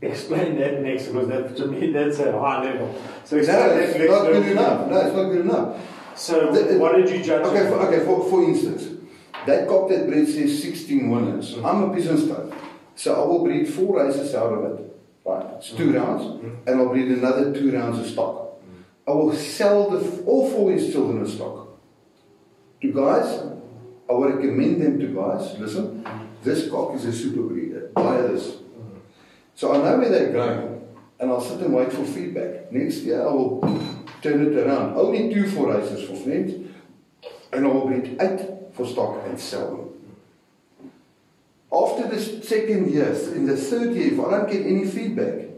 Explain that next, because that, to me that's a high level. So No, it's not good enough. No, it's not good enough. So what did you judge? For instance, that cock that bred says 16 winners. I'm a pigeon stud, so I will breed 4 races out of it. Right, it's 2 rounds, and I'll breed another 2 rounds of stock. I will sell all 4 years children of stock to guys. I will recommend them to guys. Listen, this cock is a super breeder. Buy this. So I know where they're going, and I'll sit and wait for feedback. Next year, I will turn it around. Only 2 for races for friends, and I will breed 8 for stock and sell them. After the second year, in the third year, if I don't get any feedback,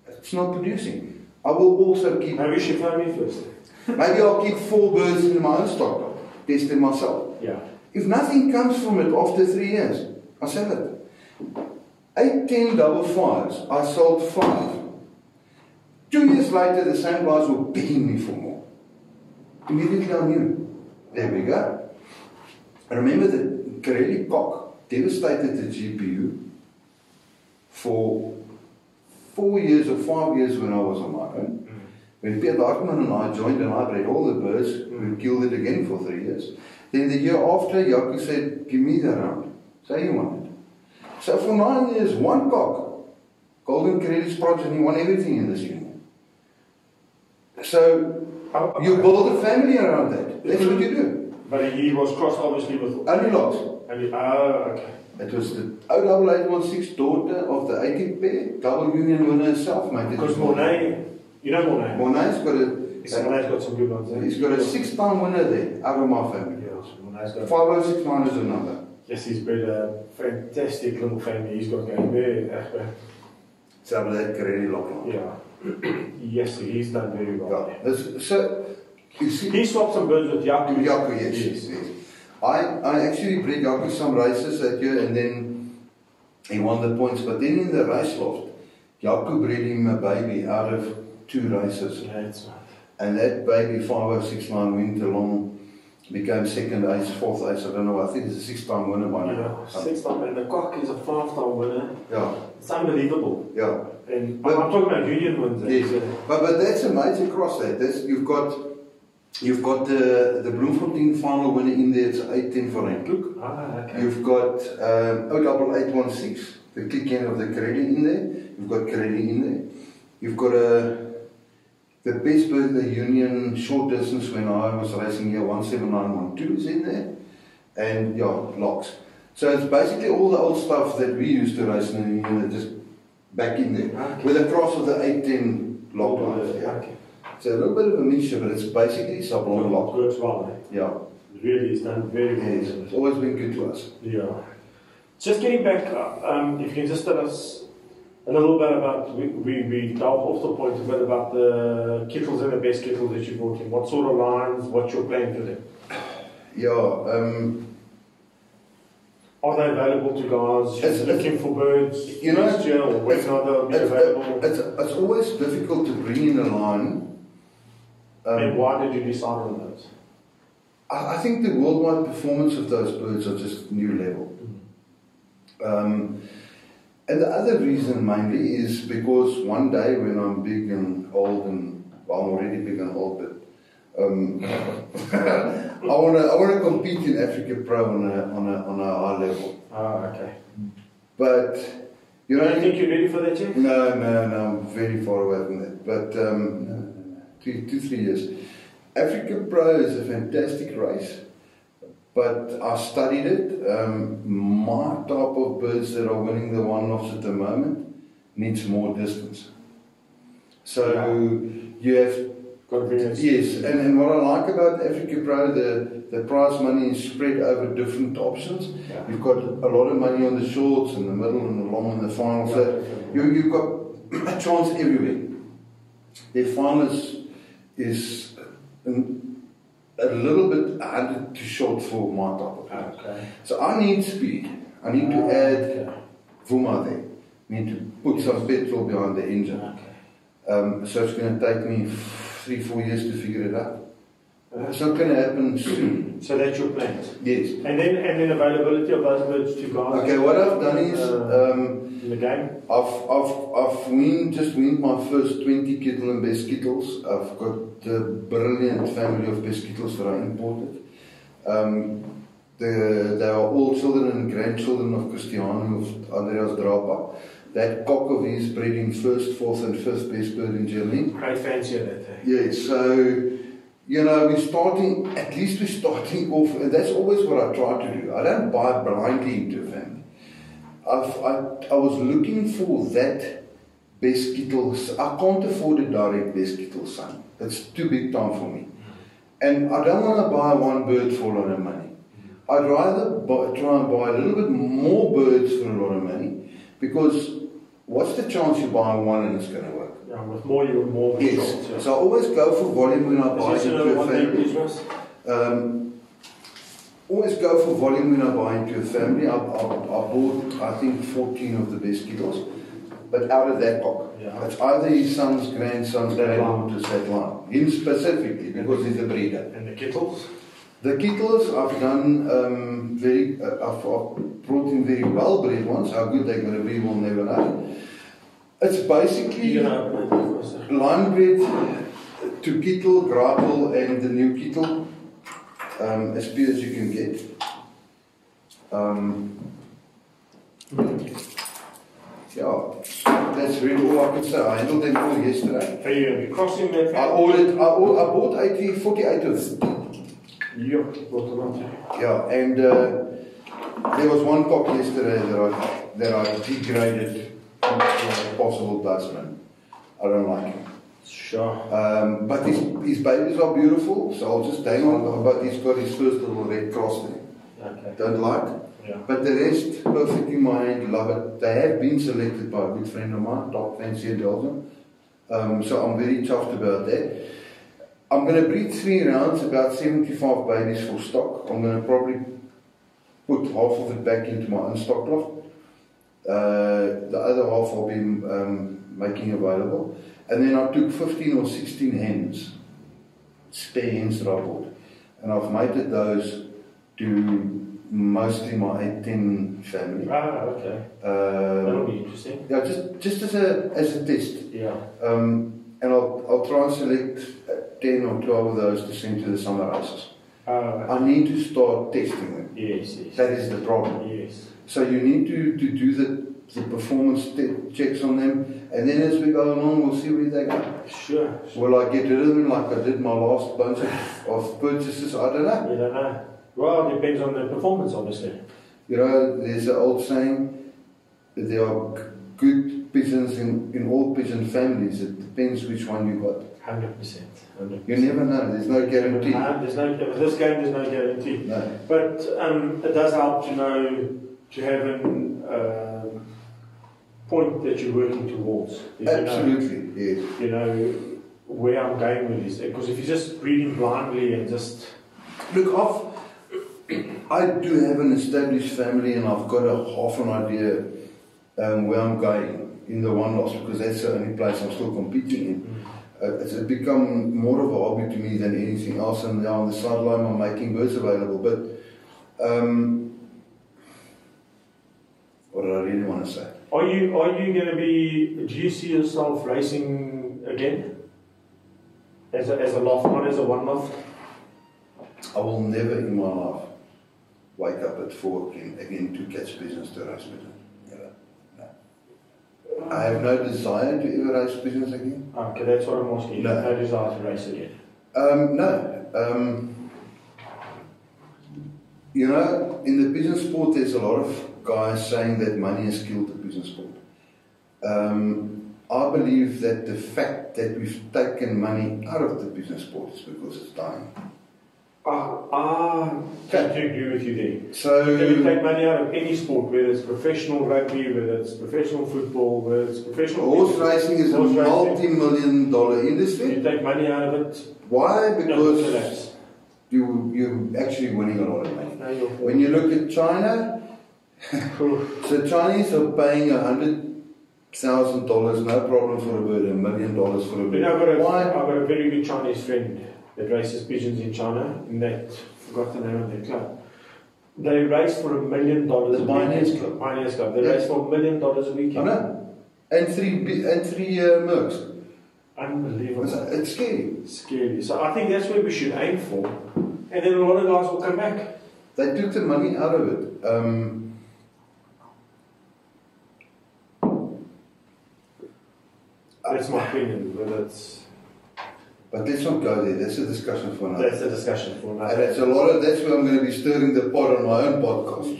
it's not producing. I will also keep... Maybe you should phone me first. Maybe I'll keep 4 birds in my own stock, test them myself. Yeah. If nothing comes from it after 3 years, I sell it. 8, 10 double 5s, I sold 5. 2 years later, the same guys were begging me for more. Immediately I knew. There we go. I remember the Corelli cock devastated the GPU for 4 years or 5 years when I was on my own. When Peter Hartman and I joined and I bred all the birds, we killed it again for 3 years. Then the year after, Jaco said, give me the round. So he won it. So for 9 years, 1 cock, Golden Corelli's progeny, won everything in this union. So you build a family around that. That's what you do. But he was crossed obviously with... Only lots. Okay. It was the 08816 daughter of the 80 pair, double union winner self-made. Because Monet, you know Monet? Monet's got Monet's got some good ones. He's got a 6-time winner there, out of my family. Yes, Monet's got... 5069 is a number. Yes, he's bred a fantastic little family. He's got going there. So that Corelli lockline. Yeah. Yes, he's done very well. Yeah. So, you see... He swapped some birds with Jaco. Jaco, yes. I actually bred Jaco some races that year, and then he won the points. But then in the race loft, Jaco bred him a baby out of 2 races. That's right. And that baby, 5069, went along, became 2nd ace, 4th ace, I don't know, I think it's a 6-time winner by now. Yeah, 6-time, and the cock is a 5-time winner. Yeah. It's unbelievable. Yeah. And I'm talking about union wins. Yes. But that's a major cross there. You've got the Bloemfontein final winner in there, it's 8-10 for Rentloek. Okay. You've got 08816, the click end of the Corelli in there. You've got Corelli in there. You've got the The best bird in the Union short distance when I was racing here, 17912 is in there. And yeah, locks. So it's basically all the old stuff that we used to race in the Union, just back in there. Okay. With a cross of the 810 lock lines. Yeah. Okay. So a little bit of a mixture, but it's basically sublime lock. Good well, eh? Yeah. It really is done very well. Yes, it's always been good to us. Yeah. Just getting back, if you can just tell us a little bit about, we delved off the point a bit about the kittles and the best kittles that you brought in. What sort of lines, what's your plan for them? Yeah. Are they available to guys looking for birds next year, or when are they available? It's always difficult to bring in a line. And why did you decide on those? I think the worldwide performance of those birds are just new level. And the other reason mainly is because one day when I'm big and old, and well, I'm already big and old, but I want to compete in Africa Pro on a high level. Ah, okay. But you know, do you think you're ready for that yet? No, I'm very far away from that. But 2-3 years. Africa Pro is a fantastic race, but I studied it. My type of birds that are winning the one-offs at the moment needs more distance. So you have yes, and what I like about Africa Pro, the prize money is spread over different options. Yeah. You've got a lot of money on the shorts, in the middle, and the long, and the final. Yeah, so you've got a chance everywhere. The final is a little bit added to short for my type of bird. Okay. So I need speed. I need to add Vuma there. I need to put some petrol behind the engine. Okay. So it's going to take me 3-4 years to figure it out. It's not going to happen soon. So that's your plan? Yes. And then availability of those birds to guys? Okay, what I've done is in the game? I've just weaned my first 20 kittle and best kittles. I've got a brilliant family of best kittles that I imported. They are all children and grandchildren of Cristiano, of Andreas Drapa. That cock of his breeding first, fourth and fifth best bird in Germany. Great fancy of that. Yeah, so, you know, we're starting off, and that's always what I try to do. I don't buy blindly into a family. I was looking for that best kittle. I can't afford a direct best kittle son. It's too big time for me. And I don't want to buy one bird for a lot of money. I'd rather try and buy a little bit more birds for a lot of money, because what's the chance you buy one and it's going to work? Yeah, with more you want more. Yes. Shots, yeah. So I always go for volume when I buy into a family. Always go for volume when I buy into a family. I bought, I think, 14 of the best kittles, but out of that cock. Yeah. It's either his son's, grandson's, granddaughters, that line. Him specifically, because he's a breeder. And the kittles? The kittles I've done I've brought in very well bred ones. How good they're going to be, we'll never know. It's basically line bred to kittle, grapple, and the new kittle, as pure as you can get. Yeah, that's really all I can say. I handled them all yesterday. Are you crossing that? I bought 48 of them. Yeah, and there was one cock yesterday that I degraded into a possible dustman. I don't like him. Sure. But his babies are beautiful, so I'll just hang on. But he's got his first little red cross there. Okay. Don't like. Yeah. But the rest, perfect in my hand, love it. They have been selected by a good friend of mine, top fancy in Belgium. So I'm very chuffed about that. I'm going to breed 3 rounds, about 75 babies for stock. I'm going to probably put half of it back into my own stock loft. The other half I'll be making available. And then I took 15 or 16 hens, spare hens that I bought. And I've mated those to mostly my 8-10 family. Ah, okay. That'll be interesting. Yeah, just as a test. Yeah. And I'll try and select 10 or 12 of those to send to the summer races. I need to start testing them. Yes. That is the problem. Yes. So you need to do the performance checks on them, and then as we go along, we'll see where they go. Sure. Will I get rid of them like I did my last bunch of purchases? I don't know. You don't know. Well, it depends on the performance, obviously. You know, there's an old saying that there are good pigeons in all pigeon families. It depends which one you got. 100%. You never know. There's no guarantee. With this game, there's no guarantee. No. But it does help to know, to have an point that you're working towards. Absolutely, yes. You know where I'm going with this. Because if you're just breeding blindly and just... Look, I do have an established family, and I've got a half an idea where I'm going in the one loss, because that's the only place I'm still competing in. It's become more of a hobby to me than anything else, and now on the sideline I'm making birds available. But what did I really want to say? Are you going to be? Do you see yourself racing again? As a loft, not as a one loft? I will never in my life wake up at 4 again to catch pigeons to race pigeons. Never. No. I have no desire to ever race pigeons again. Okay, that's what I'm asking. No. No desire to race again. No. You know, in the pigeon sport, there's a lot of guys saying that money has killed the pigeon sport. I believe that the fact that we've taken money out of the pigeon sport is because it's dying. I tend to agree with you there. So, can we take money out of any sport, whether it's professional rugby, whether it's professional football, whether it's professional... Horse racing is a multi-million-dollar industry. You take money out of it. Why? Because you're actually winning a lot of money. No, when you look at China, so Chinese are paying $100,000, no problem for a bird, $1 million for a bird. You know, I've got a very good Chinese friend that races pigeons in China, and that, forgot the name of their club. They race for $1 million a week. The Pioneers Club. Pioneers Club. They race for $1 million a week. I know. And three mercs. Unbelievable. It's scary. Scary. So I think that's where we should aim for. And then a lot of guys will come back. They took the money out of it. That's my opinion, but it's... But let's not go there. That's a discussion for another. That's a discussion for another. And it's a lot of. That's where I'm going to be stirring the pot on my own podcast.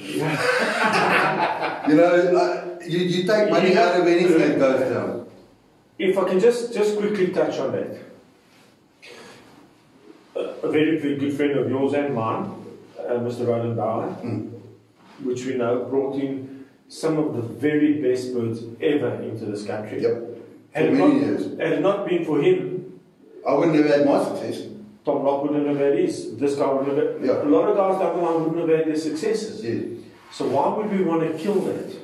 You know, you take money out of anything that goes down. If I can just quickly touch on that. A very, very good friend of yours and mine, Mr. Roland Bauer, which we know brought in some of the very best birds ever into this country. Yep. For many years. Had it not been for him, I wouldn't have had my success. Tom Locke wouldn't have had his. This guy wouldn't have had. Yeah. A lot of guys down the line wouldn't have had their successes. Yeah. So why would we want to kill that?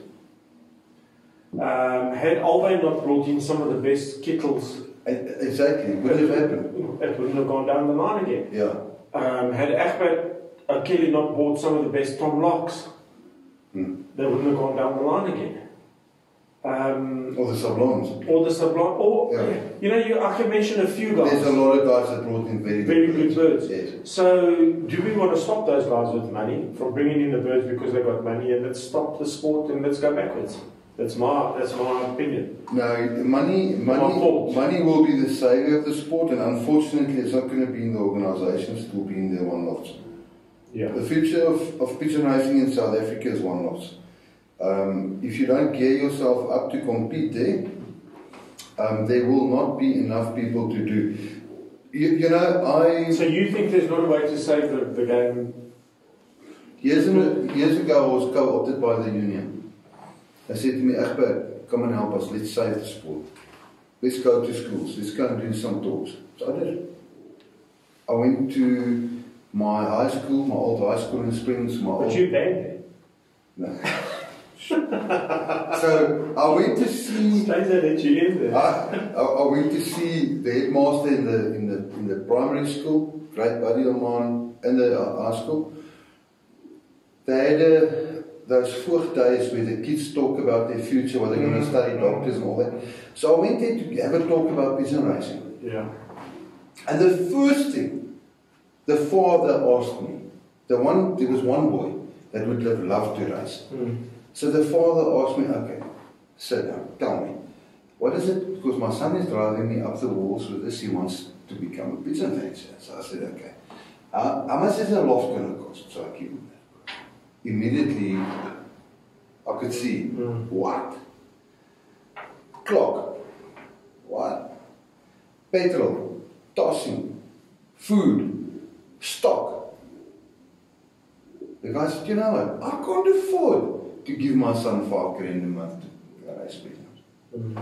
Had Alvin not brought in some of the best kittles, exactly, it wouldn't have happened. It wouldn't have gone down the line again. Yeah. Had Egbert O'Kelly not bought some of the best Tom Locks, they wouldn't have gone down the line again. Or the sublons. Or the sublon. Or, yeah. You know, I can mention a few guys. There's a lot of guys that brought in very good birds. Yes. So, do we want to stop those guys with money from bringing in the birds because they got money, and let's stop the sport and let's go backwards? That's my opinion. No, money will be the saviour of the sport, and unfortunately it's not going to be in the organisations, it will be in the one-lots. Yeah. The future of pigeon racing in South Africa is one-lots. If you don't gear yourself up to compete there, there will not be enough people to do. You know, So you think there's not a way to save the game? Years ago I was co-opted by the union. They said to me, Egbert, come and help us, let's save the sport. Let's go to schools, let's go and do some talks. So I did. I went to my high school, my old high school in Springs. But you banned it? No. So I went to see. I went to see the headmaster in the primary school, great buddy of mine, and the high school. They had those 4 days where the kids talk about their future, what they're going to study, doctors and all that. So I went there to have a talk about pigeon racing. Yeah. And the first thing, the father asked me, there was one boy that would have loved to race. So the father asked me, okay, Sit down, tell me. What is it? Because my son is driving me up the walls with this, he wants to become a pigeon fancier. So I said, okay. How much is a loft going to cost? So I give him that. Immediately, I could see, what? Clock. What? Petrol. Tossing. Food. Stock. The guy said, you know what? I can't afford to give my son 5 grand a month to raise pigeons.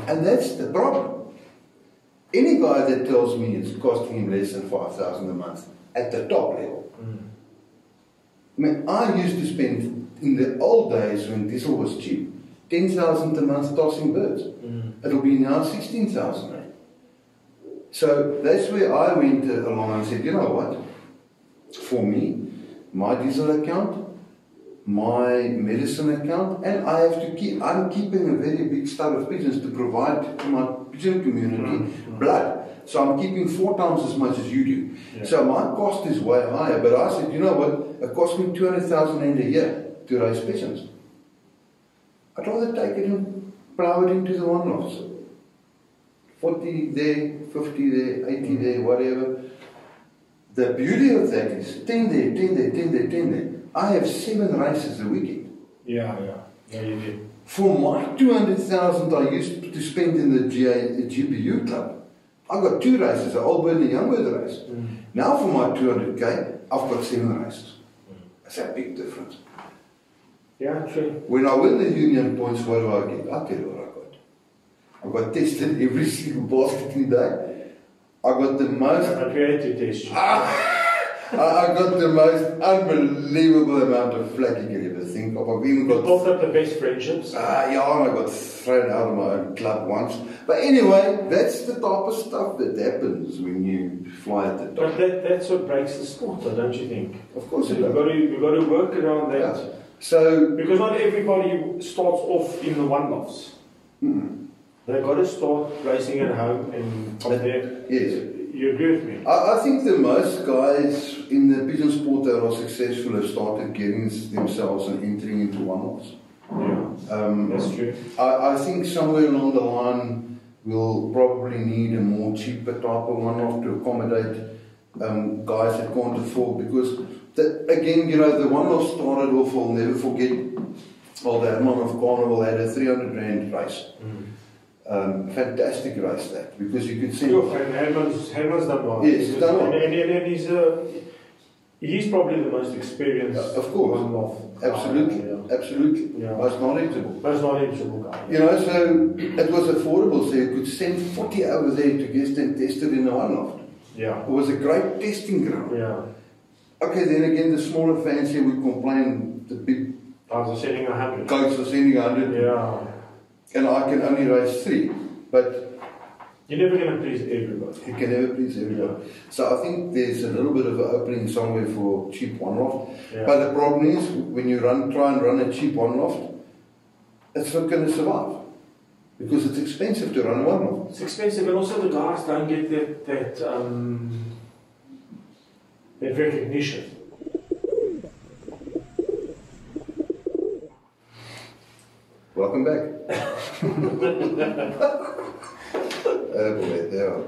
And that's the problem. Any guy that tells me it's costing him less than 5,000 a month at the top level. I mean, I used to spend, in the old days when diesel was cheap, 10,000 a month tossing birds. It'll be now 16,000. So that's where I went along and said, you know what? For me, my diesel account, my medicine account, and I have to keep, I'm keeping a very big stud of pigeons to provide to my pigeon community blood. So I'm keeping 4 times as much as you do. Yeah. So my cost is way higher. But I said, you know what? It cost me 200,000 rand a year to raise pigeons. I'd rather take it and plow it into the one lofts. 40 there, 50 there, 80 there, whatever. The beauty of that is 10 there, 10 there, 10 there, 10 there. I have 7 races a weekend. Yeah, you do. For my 200,000 I used to spend in the GPU club, I got 2 races, an old bird and a young bird race. Now for my 200k, I've got 7 races. That's a big difference. Yeah, true. When I win the union points, what do I get? I'll tell you what I got. I got tested every single basketing day. I got the most... I created test you. I got the most unbelievable amount of flack you can ever think of. I've even got... built up the best friendships. Yeah, and I got thrown out of my own club once. But anyway, that's the type of stuff that happens when you fly at the top. But that's what breaks the sport, though, don't you think? Of course it does. You've got to work around that. Yeah. So, because not everybody starts off in the one-lofts. They've got to start racing at home and from there. Yes. You agree with me? I think the most guys in the pigeon sport that are successful have started getting themselves and entering into one-offs. Yeah, that's true. I think somewhere along the line we'll probably need a more cheaper type of one-off to accommodate guys that can't afford, because again, you know, the one-off started off, I'll never forget, the Herman of Carnival had a 300 rand race. Fantastic race that, because you could see. Herman's done well. Yes, he's done well. And he's probably the most experienced. Of course. One-off. Absolutely, absolutely. Yeah. Most knowledgeable. Most knowledgeable guy. You know, so it was affordable, so you could send 40 over there to get them tested in the one-off. Yeah. It was a great testing ground. Yeah. Okay, then again, the smaller fancy would complain, the big guys are sending 100. Guys are sending 100. Yeah. And I can only raise 3. But you're never going to please everybody. You can never please everybody. Yeah. So I think there's a little bit of an opening somewhere for cheap one-off. Yeah. But the problem is, when you try and run a cheap one-off, it's not going to survive. Because it's expensive to run a one-off. It's expensive, and also the guys don't get that recognition. Welcome back. Oh boy, yeah.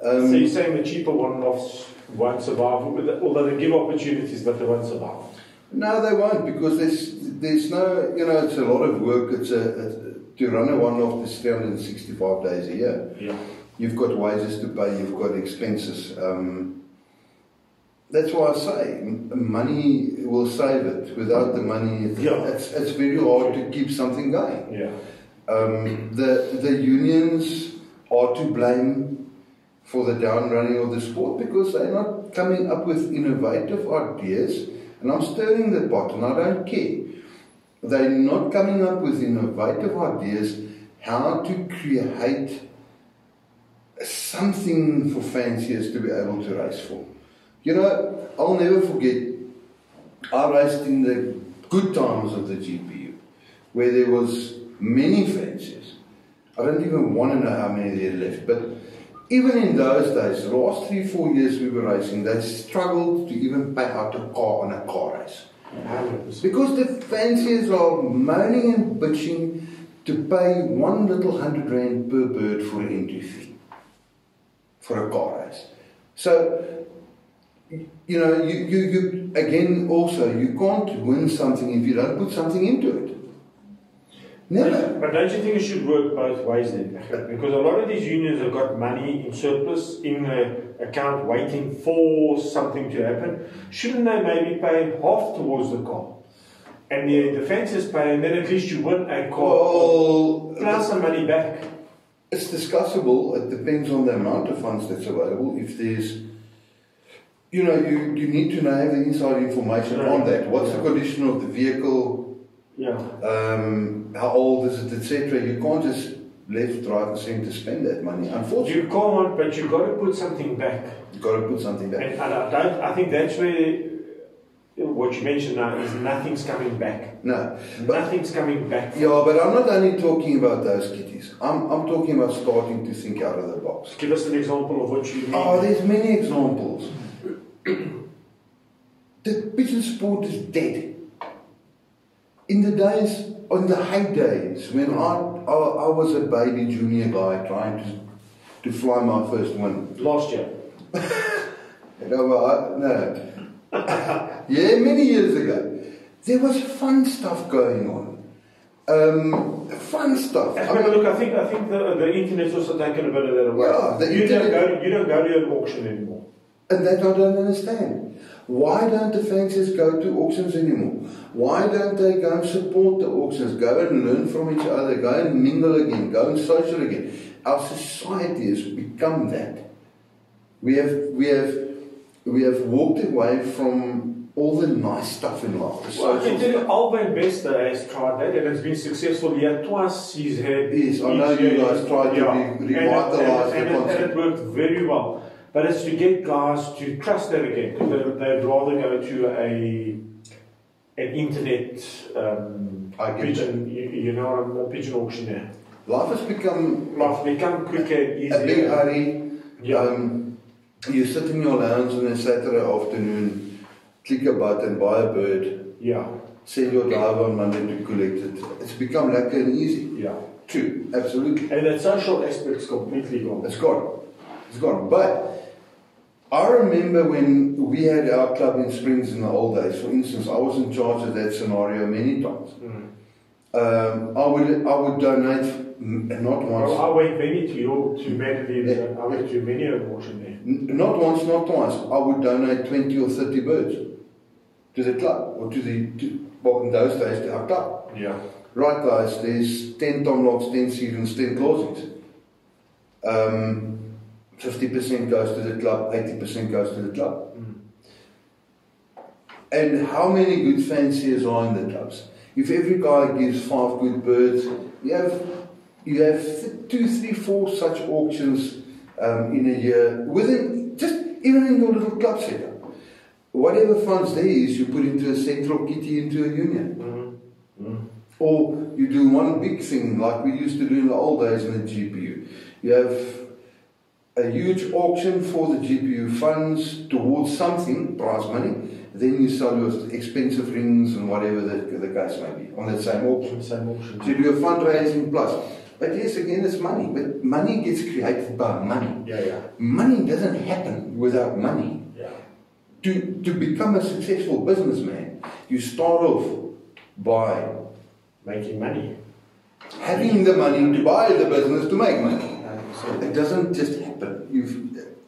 So you're saying the cheaper one-offs won't survive, although they give opportunities, but they won't survive? No, they won't, because there's no, you know, it's a lot of work. To run a one-off is 365 days a year. Yeah. You've got wages to pay, you've got expenses. That's why I say money will save it. Without the money, it's very hard to keep something going. Yeah. The unions are to blame for the downrunning of the sport, because they're not coming up with innovative ideas. And I'm stirring the pot, and I don't care. They're not coming up with innovative ideas how to create something for fanciers to be able to race for. You know, I'll never forget, I raced in the good times of the GPU, where there was many fanciers. I don't even want to know how many there left, but even in those days, the last 3-4 years we were racing, they struggled to even pay out a car on a car race. 100%. Because the fanciers are moaning and bitching, to pay one little R100 per bird for an entry fee for a car race. So, you know, you again also, you can't win something if you don't put something into it. Never. But don't you think it should work both ways then? Because a lot of these unions have got money in surplus in the account waiting for something to happen. Shouldn't they maybe pay half towards the car? And the fanciers pay, and then at least you win a car. Well, plus some money back. It's discussable. It depends on the amount of funds that's available. If there's, you know, you need to know, have the inside information on that. What's the condition of the vehicle? Yeah. How old is it, etc. You can't just left, right, and centre spend that money. Unfortunately, you can't, but you've got to put something back. You've got to put something back. And I think that's where what you mentioned now is nothing's coming back. No, nothing's coming back. Yeah, but I'm not only talking about those kitties. I'm talking about starting to think out of the box. Give us an example of what you mean. Oh, there's many examples. The pigeon sport is dead. In the days, on the heydays, when I was a baby junior guy trying to fly my first one. Last year. No. Yeah, many years ago. There was fun stuff going on. Fun stuff. Look, I think the internet's also taken a bit of that away. Yeah, you don't go to an auction anymore. And that I don't understand. Why don't the fanciers go to auctions anymore? Why don't they go and support the auctions? Go and learn from each other. Go and mingle again. Go and social again. Our society has become that. We have walked away from all the nice stuff in life. Well, I can tell you, Alban Bester has tried that and it's been successful. He had twice he's had. Yes, I know you guys tried to revitalise the concept. And it worked very well. But it's to get guys to trust that again, because they'd rather go to an internet pigeon, you know, a pigeon auctioneer. Life has become quicker and easier. A big hurry. Yeah. You sit in your lounge on a Saturday afternoon, click a button, buy a bird. Yeah. Send your driver on Monday to collect it. It's become lekker and easy. Yeah. True, absolutely. And that social aspect's completely gone. It's gone. It's gone. But I remember when we had our club in Springs in the old days, for instance, I was in charge of that scenario many times. I would donate, not once. Well, I went many to Madeline, I went to many of them auction there. Not once, not twice. I would donate 20 or 30 birds to the club, or well, in those days, to our club. Yeah. Right, guys, there's 10 tomlocks, 10 seasons, 10 closings. 50% goes to the club, 80% goes to the club. And how many good fanciers are in the clubs? If every guy gives 5 good birds, you have 2, 3, 4 such auctions in a year, within just even in your little club setup. Whatever funds there is, you put into a central kitty, into a union. Or you do one big thing like we used to do in the old days in the GPU. You have a huge auction for the GPU funds towards something, prize money, then you sell your expensive rings and whatever the case may be on that same auction. So you do a fundraising plus. But yes, again, it's money. But money gets created by money. Yeah. Money doesn't happen without money. Yeah. To become a successful businessman, you start off by making money. Having the money to buy the business to make money. It doesn't just happen.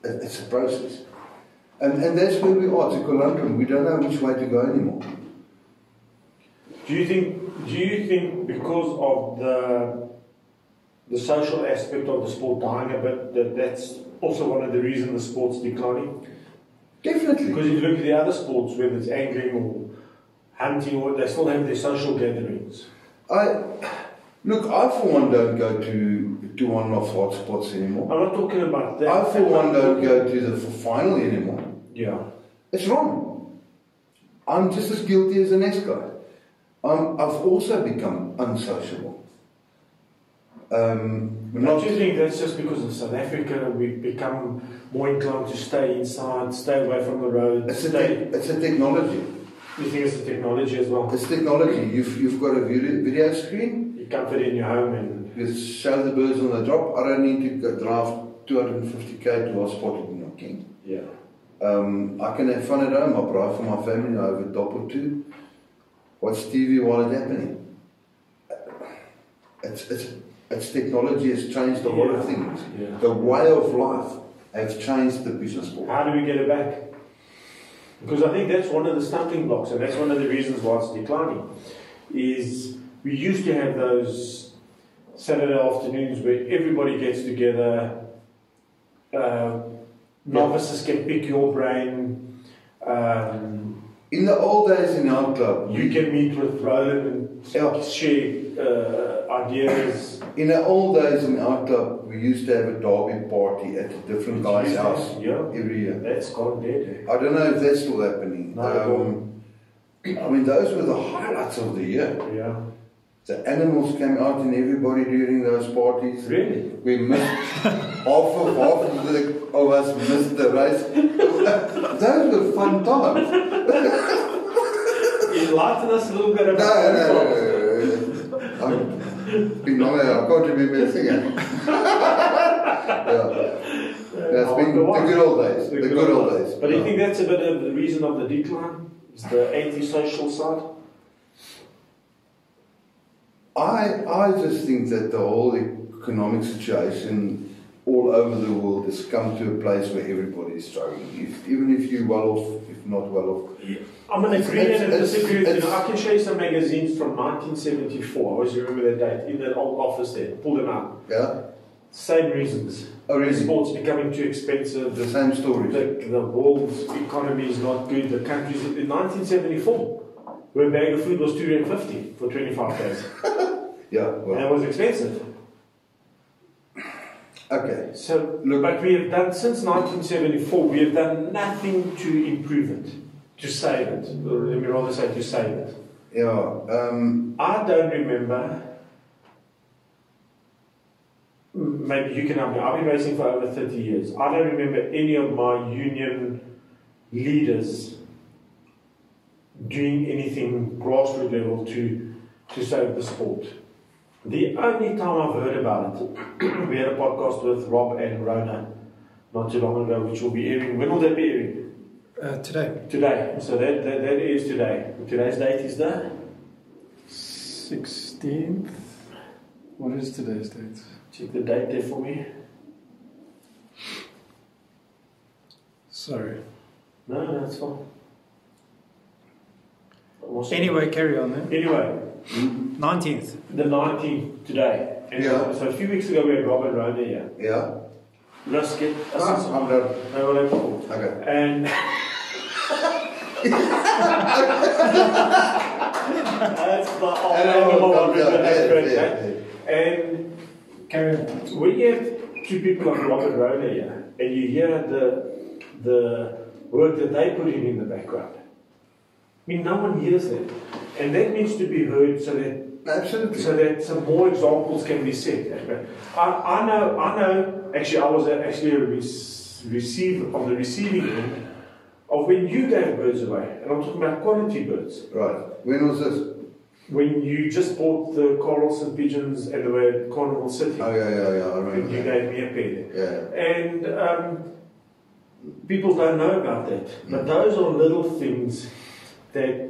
It's a process. And that's where we are. It's a conundrum. We don't know which way to go anymore. Do you think because of the social aspect of the sport dying a bit, that's also one of the reasons the sport's declining? Definitely. Because if you look at the other sports, whether it's angling or hunting, or they still have their social gatherings. Look, I for one don't go to one of hot spots anymore. I'm not talking about that. I for one don't go to the final anymore. Yeah. It's wrong. I'm just as guilty as the next guy. I've also become unsociable. Don't you think that's just because in South Africa we've become more inclined to stay inside, stay away from the road? It's a technology. You think it's a technology as well? It's technology. You've got a video screen. You comfort in your home and Just show the birds on the drop. I don't need to drive 250k to a spot in your king. yeah. I can have fun at home. I drive for my family. I have a top or two. Watch TV while it's happening. It's technology has changed a lot of things. Yeah. The way of life has changed the business sport. How do we get it back? Because I think that's one of the stumbling blocks, and that's one of the reasons why it's declining. Is we used to have those Saturday afternoons where everybody gets together. Novices can pick your brain. In the old days in our club, You can meet with Roland and share ideas. in the old days in our club, we used to have a derby party at a different guy's house every year. That's gone dead. I don't know if that's still happening. No, I mean, those were the highlights of the year. Yeah. The animals came out and everybody during those parties. Really? We missed half of us missed the race. Those were fun times. Enlighten us a little bit about No. I can't remember a thing. That's been the good old days. The good old days. But do you think that's a bit of the reason of the decline? Is the antisocial side? I just think that the whole economic situation all over the world has come to a place where everybody is struggling. Even if you're well off, if not well off. Yeah. I'm going to agree and disagree with you. I can show you some magazines from 1974. I always remember that date, in that old office there. Pull them out. Yeah? Same reasons. Oh, really? Sports becoming too expensive. The same stories. The world's economy is not good. The countries in 1974, where a bag of food was $2.50 for 25 days. Yeah, well. And it was expensive. Okay. So, look, but we have done, since 1974, we have done nothing to improve it, to save it. Or let me rather say to save it. Yeah. I don't remember, maybe you can help me, I've been racing for over 30 years. I don't remember any of my union leaders doing anything grassroots level to save the sport. The only time I've heard about it, we had a podcast with Rob and Rona not too long ago, which will be airing. When will that be airing? Today. Today. So that is today. Today's date is the 16th. What is today's date? Check the date there for me. Sorry. No, that's fine. Anyway, carry on then. Anyway. 19th. The 19th today. And yeah. So a few weeks ago we had Rob and Rona here. Yeah. Let's get I'm done. No, well, cool. Okay. And that's the old And carry on. when you have two people like Rob and Rona here, and you hear the work that they put in the background, I mean, no one hears that. And that needs to be heard so that absolutely, so that some more examples can be set. I know. Actually, I was actually a receiver on the receiving end of when you gave birds away, and I'm talking about quality birds. right. When was this? When you just bought the Carlson pigeons and they were at Carnival City. Oh yeah. I remember. You gave me a pair. Yeah. And people don't know about that, but those are little things that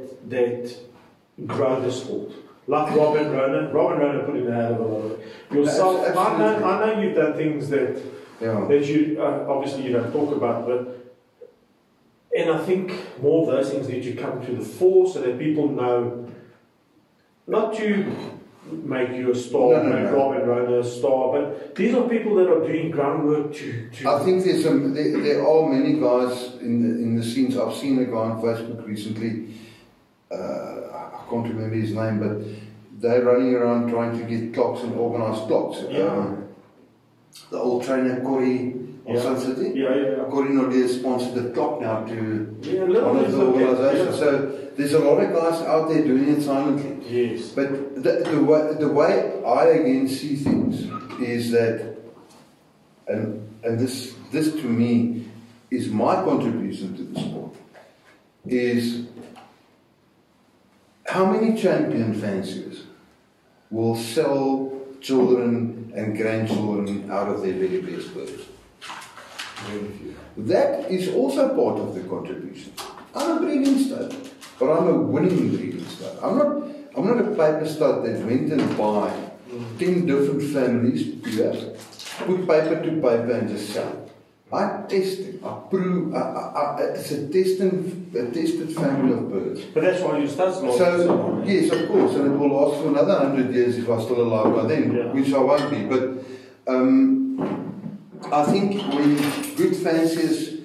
grow the sport. Like Rob and Rona put in a hell of a lot of it. Yourself, I know you've done things that you obviously you don't talk about, and I think more of those things need to come to the fore so that people know, not to make you a star, make Rob and Rona a star, but these are people that are doing groundwork to I think there are many guys in the scenes. I've seen a guy on Facebook recently. I can't remember his name, but they're running around trying to get clocks and organise clocks. Yeah. The old trainer Corey of Sun City. Yeah. Corey Nordier sponsored the clock now to one of the organisations. So there's a lot of guys out there doing it silently. Yes. But the way I again see things is that, and this to me is my contribution to the sport, is how many champion fanciers will sell children and grandchildren out of their very best birds. That is also part of the contribution. I'm a breeding stud, but I'm a winning breeding stud. I'm not a paper stud that went and buy 10 different families, put paper to paper and just sell it. I test it, I prove, it's a tested family of birds. But that's why you start small. So, yes, of course, and it will last for another 100 years if I'm still alive by then, which I won't be. But I think when good fanciers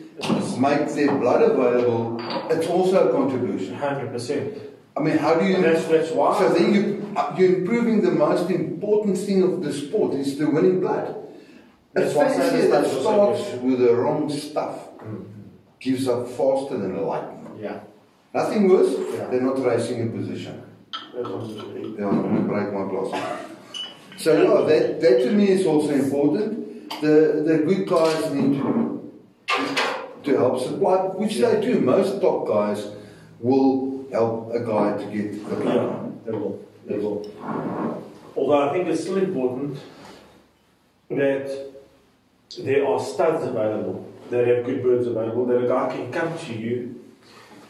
make their blood available, it's also a contribution. 100%. I mean, how do you... That's why. So then you're improving the most important thing of the sport, is the winning blood. A fancier that starts with the wrong stuff gives up faster than lightning. Yeah. Nothing worse, they're not racing in position. That was really... Yeah, I'm going to break my glass. So that to me is also important. The good guys need to help supply, which they do. Most top guys will help a guy to get the blood. Yeah, they will. Although I think it's still important that there are studs available, that have good birds available, that a guy can come to you.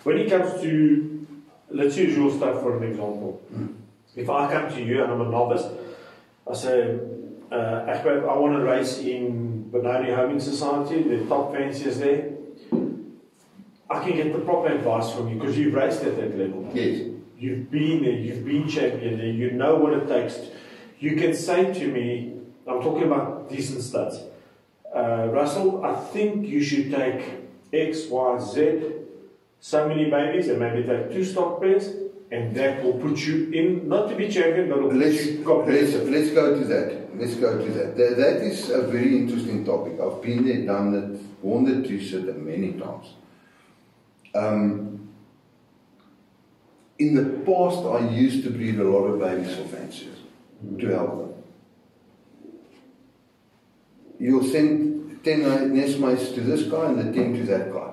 When he comes to, let's use your stud for an example. If I come to you and I'm a novice, I say, Egbert, I want to race in Benoni Homing Society, the top fanciers there. I can get the proper advice from you because you've raced at that level. Yes. You've been there, you've been champion there, you know what it takes. You can say to me, I'm talking about decent studs. Russell, I think you should take X, Y, Z, so many babies, and maybe take 2 stock pairs, and that will put you in, not to be champion, but let's go to that. Let's go to that. That is a very interesting topic. I've been there, done it, worn the t-shirt many times. In the past, I used to breed a lot of babies for fanciers to help them. You'll send 10 nest mates to this guy and the 10 to that guy.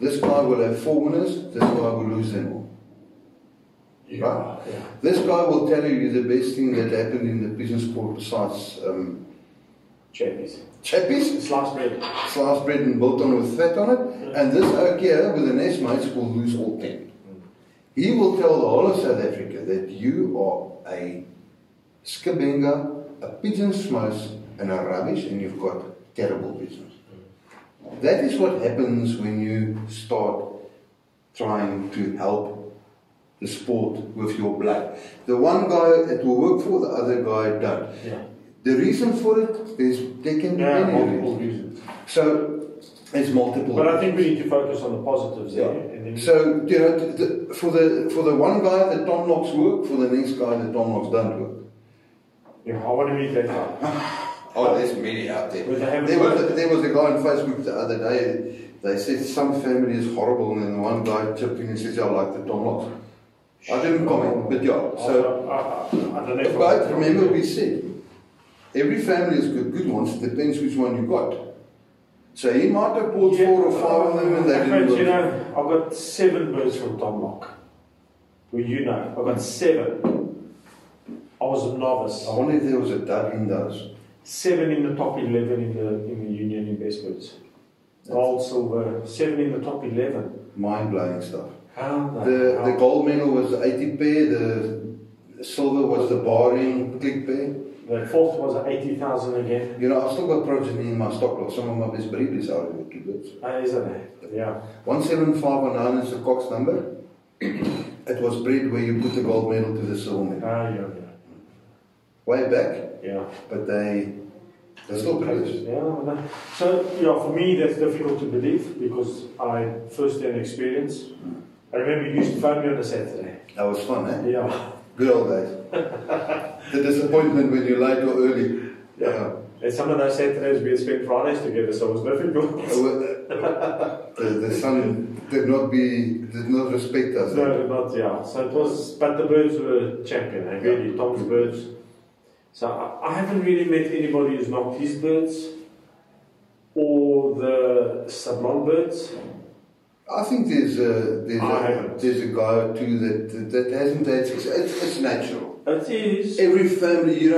This guy will have 4 winners, this guy will lose them all. Yeah, right? Yeah. This guy will tell you the best thing that happened in the pigeon sport besides Chappies. Sliced bread and biltong with fat on it. And this oak here with the nest mates will lose all 10. He will tell the whole of South Africa that you are a skibenga, a pigeon smos, and a rubbish, and you've got terrible business. That is what happens when you start trying to help the sport with your blood. The one guy it will work for, the other guy don't. Yeah. The reason for it there can be many reasons. So it's multiple. But I think we need to focus on the positives there. And then so you know, for the one guy the tom locks work, for the next guy the tom locks don't work. Yeah, I want to meet that guy. Oh, there's many out there. There was a guy on Facebook the other day. They said some family is horrible, and then one guy chipped in and said, "I like the tom locks." I didn't comment, but yeah. So I don't know. But remember, we said every family has got good ones. It depends which one you got. So he might have bought 4 or 5 of them, and they didn't But work. you know, I've got 7 birds from Tom Lock. Well, you know, I've got 7. I was a novice. I wonder if there was a dud in those. 7 in the top 11 in the union in best birds. Gold, silver, 7 in the top 11. Mind-blowing stuff. How The gold medal was the 80 pair, the silver was the barring click pair. The 4th was 80,000 again. You know, I've still got progeny in my stock lot. Some of my best breeders are in the 2 birds. Isn't it? Yeah. 17509 is the Cox number. It was bred where you put the gold medal to the silver medal. Yeah. Way back. Yeah. But they're still breeders. Yeah. So, yeah, for me that's difficult to believe because I first-hand experience. I remember you used to phone me on a Saturday. That was fun, eh? Yeah. Good old days. The disappointment when you're late or early. Yeah. And some of those Saturdays we had spent Fridays together, so it was difficult. The sun did not respect us. No, not, yeah. So it was, but the birds were champion, eh? Really, Tom's birds. So I haven't really met anybody who's knocked his birds or the Sablon birds. I think there's a guy or two that hasn't had success. It's natural. It is. Every family,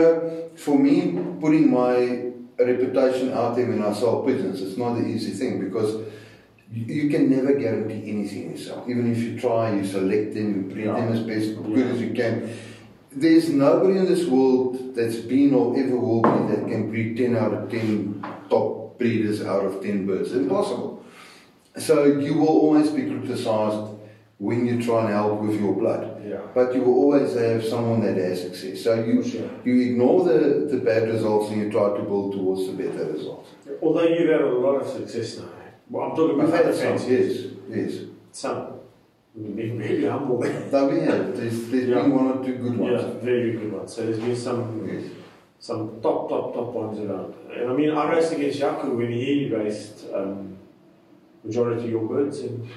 for me, putting my reputation out there when I sell pigeons, it's not an easy thing because you can never guarantee anything yourself. Even if you try, you select them, you breed them as best good as you can. There's nobody in this world that's been or ever will be that can breed 10 out of 10 top breeders out of 10 birds. It's impossible. So you will always be criticized when you try and help with your blood. Yeah. But you will always have someone that has success. So you ignore the bad results and you try to build towards the better results. Although you've had a lot of success now. Well, I'm talking about other fancies. Yes. Some. We've been really humble. That we have. There's been one or two good ones. Yeah, very good ones. So there's been some top ones around. And I mean, I raced against Yaku when he raced majority of your birds. And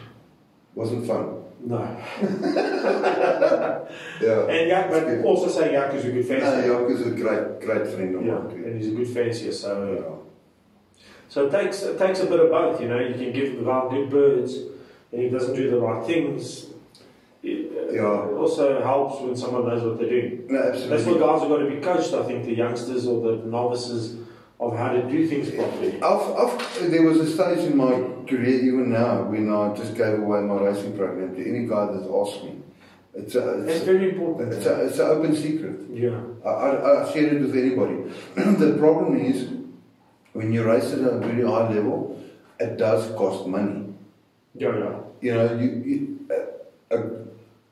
wasn't fun. No. Yeah. And but also say Yaku's a good fancier. Yaku's a great friend of mine. And he's a good fancier. So it takes a bit of both. You can give the guy good birds, and he doesn't do the right things. It also helps when someone knows what they're doing. No, absolutely. That's what guys have got to be coached, I think, the youngsters or the novices, of how to do things properly. There was a stage in my career, even now, when I just gave away my racing program to any guy that asked me. It's very important. It's an open secret. Yeah. I share it with anybody. The problem is, when you race at a very high level, it does cost money. Yeah.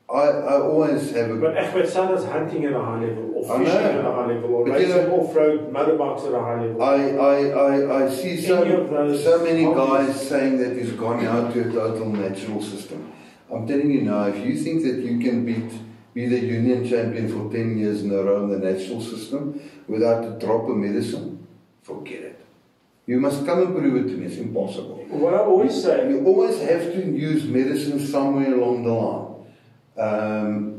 I always have a... But Egbert is hunting at a high level, or fishing at a high level, or racing off-road motorbikes at a high level. I see so many guys saying that he's gone out to a total natural system. I'm telling you now, if you think that you can be the union champion for 10 years in a row in the natural system without a drop of medicine, forget it. You must come and prove it to me. It's impossible. What I always say... You always have to use medicine somewhere along the line.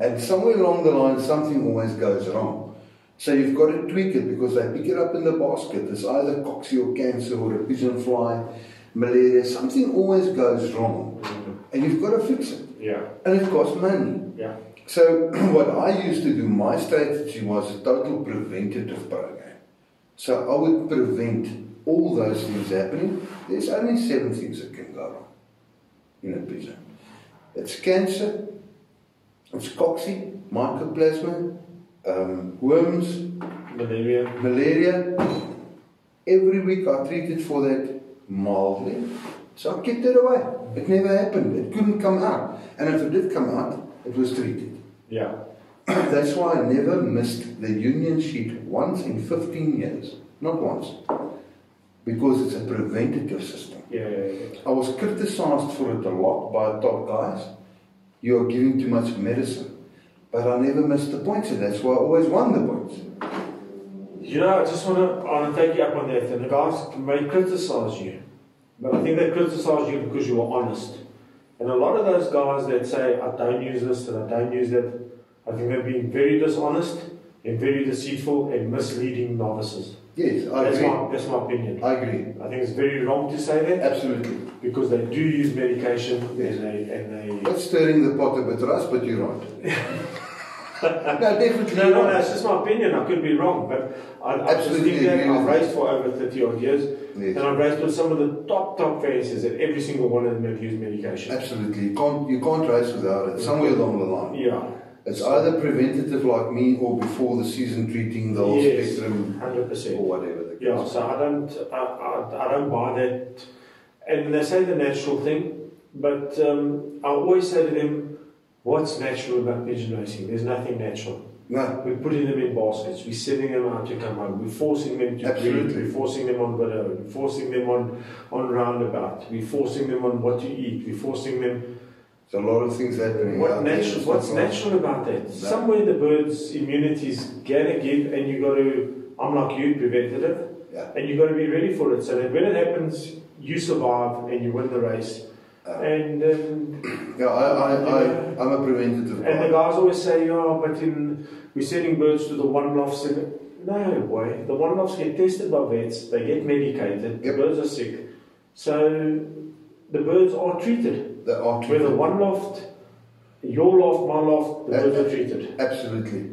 And somewhere along the line, something always goes wrong. So you've got to tweak it because they pick it up in the basket. It's either cocci or cancer or a pigeon fly, malaria. Something always goes wrong. And you've got to fix it. Yeah. And it costs money. Yeah. So what I used to do, my strategy was a total preventative program. So I would prevent all those things happening. There's only 7 things that can go wrong in a pigeon. It's cancer, it's cocci, mycoplasma, worms, malaria. Every week I treated for that mildly. So I kept it away. It never happened. It couldn't come out. And if it did come out, it was treated. Yeah. That's why I never missed the union sheet once in 15 years. Not once. Because it's a preventative system. Yeah. I was criticized for it a lot by top guys. You are giving too much medicine. But I never missed the points, and that's why I always won the points. I just want to take you up on that. And the guys may criticize you, but I think they criticize you because you are honest. And a lot of those guys that say, I don't use this and I don't use that, I think they're being very dishonest and very deceitful and misleading novices. Yes, I agree. That's my opinion. I agree. I think it's very wrong to say that. Absolutely. Because they do use medication, yes. and they... That's stirring the pot a bit, Russ, but you're right. No, definitely. No, it's just my opinion. I could be wrong, but I just think that I've raced for over 30 odd years, yes. And I've raced with some of the top fanciers, and every single one of them have used medication. Absolutely. You can't race without it, somewhere along the line. Yeah. It's either preventative like me or before the season treating the whole spectrum 100%. or whatever. Yeah, so I don't buy that. And they say the natural thing, but I always say to them, what's natural about pigeon racing? There's nothing natural. No. We're putting them in baskets, we're sending them out to come home, we're forcing them to breed, we're forcing them on widow, we're forcing them on roundabout, we're forcing them on what to eat, we're forcing them... There's a lot of things happening. What's natural about that? No. Somewhere the bird's immunity is gonna give, and you got to, I'm like you, preventative, and you got to be ready for it, so that when it happens, you survive and you win the race. I'm a preventative guy. And the guys always say, but we're sending birds to the one-lofts. No way. The one-lofts get tested by vets, they get medicated, the birds are sick. So the birds are treated. They are treated. Whether one loft, your loft, my loft, the birds are treated. Absolutely.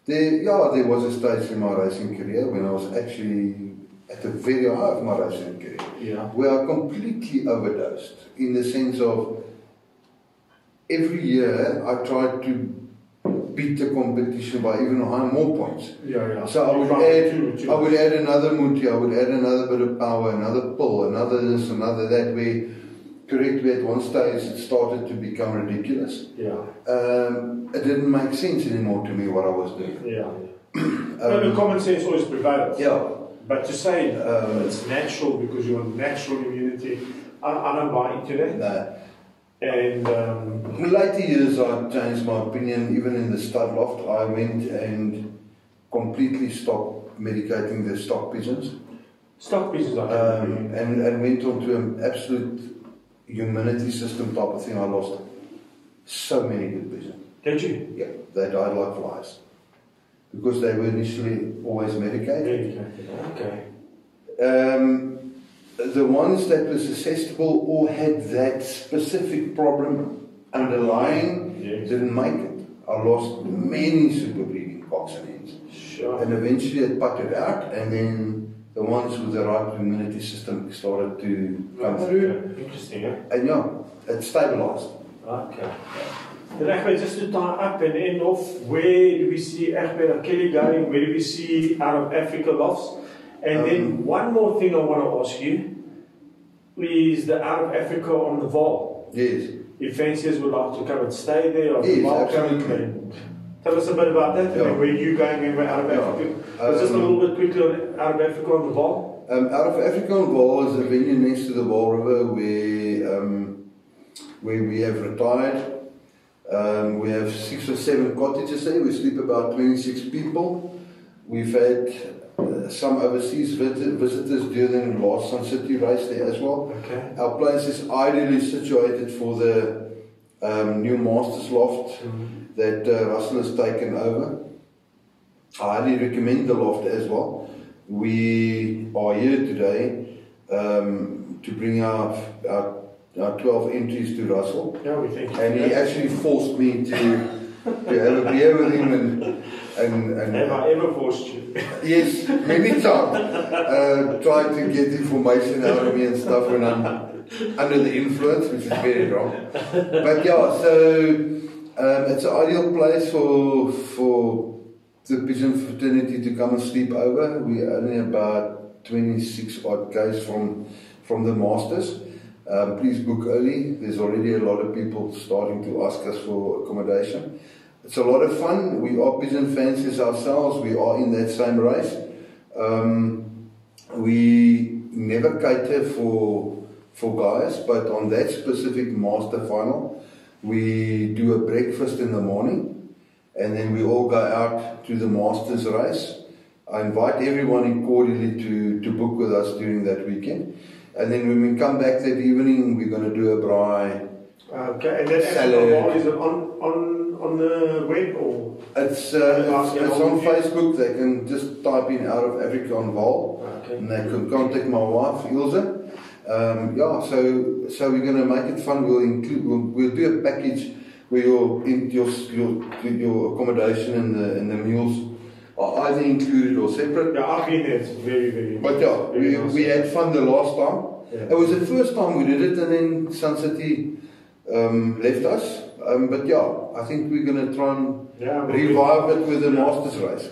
There was a stage in my racing career when I was actually at the very height of my racing career, where I completely overdosed, in the sense of every year I tried to beat the competition by even more points. So I would add another muti, I would add another bit of power, another pull, another this, another that, where correctly at one stage it started to become ridiculous. It didn't make sense anymore to me what I was doing. The common sense always prevails. But to say it's natural because you want natural immunity, I don't buy into that. No. And in later years I changed my opinion. Even in the stud loft I went and completely stopped medicating the stock pigeons. Stock pigeons and went on to an absolute immunity system type of thing. I lost so many good pigeons. Did you? Yeah, they died like flies. Because they were initially always medicated. Okay. The ones that were susceptible or had that specific problem underlying didn't make it. I lost many super breeding cocks and hens. Sure. And eventually it putted out, and then the ones with the right immunity system started to come through. Interesting, yeah? And it stabilized. Okay. Then Egbert, just to tie up and end off, where do we see Egbert O'Kelly going? Where do we see out of Africa lofts? And then one more thing I want to ask you is the out of Africa on the Vaal. Yes. If fanciers would like to come and stay there, or yes, absolutely. Tell us a bit about that. And where you going when we're out of Africa? Just a little bit quickly on out of Africa on the Vaal. Out of Africa on the Vaal is a venue next to the Vaal River where we have retired. We have 6 or 7 cottages there. We sleep about 26 people. We've had some overseas visitors during the last Sun City race there as well. Okay. Our place is ideally situated for the new Masters loft that Russell has taken over. I highly recommend the loft as well. We are here today to bring our 12 entries to Russell. Yeah, we thank you. And he actually forced me to have a beer with him and have I ever forced you? Yes, many times. Tried to get information out of me and stuff when I'm under the influence, which is very wrong. But yeah, so it's an ideal place for the pigeon fraternity to come and sleep over. We're only about 26 odd k's from the Masters. Please book early. There's already a lot of people starting to ask us for accommodation. It's a lot of fun. We are pigeon fanciers ourselves. We are in that same race. We never cater for guys, but on that specific master final, we do a breakfast in the morning, and then we all go out to the Masters race. I invite everyone in cordially to book with us during that weekend. And then when we come back that evening, we're going to do a braai. Okay, and that salad. Is it on the web or? It's on Facebook. They can just type in Out of Africa on Vaal, and they can contact my wife Ilse. So we're going to make it fun. We'll do a package where your accommodation and the meals are either included or separate. Yeah, I've been there. It's very, very. But yeah, we had fun the last time. Yeah. It was the first time we did it, and then Sun City left us. But yeah, I think we're going to try and revive it with the Masters race.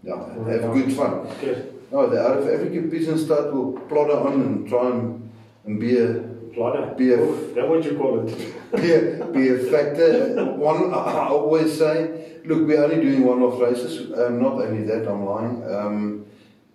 Yeah, have good fun. Good. No, the Out of Africa Pigeon Stud will plodder on and try and be a plodder. That's what you call it. be a factor. One, I always say, look, we're only doing one-off races. Not only that, I'm lying.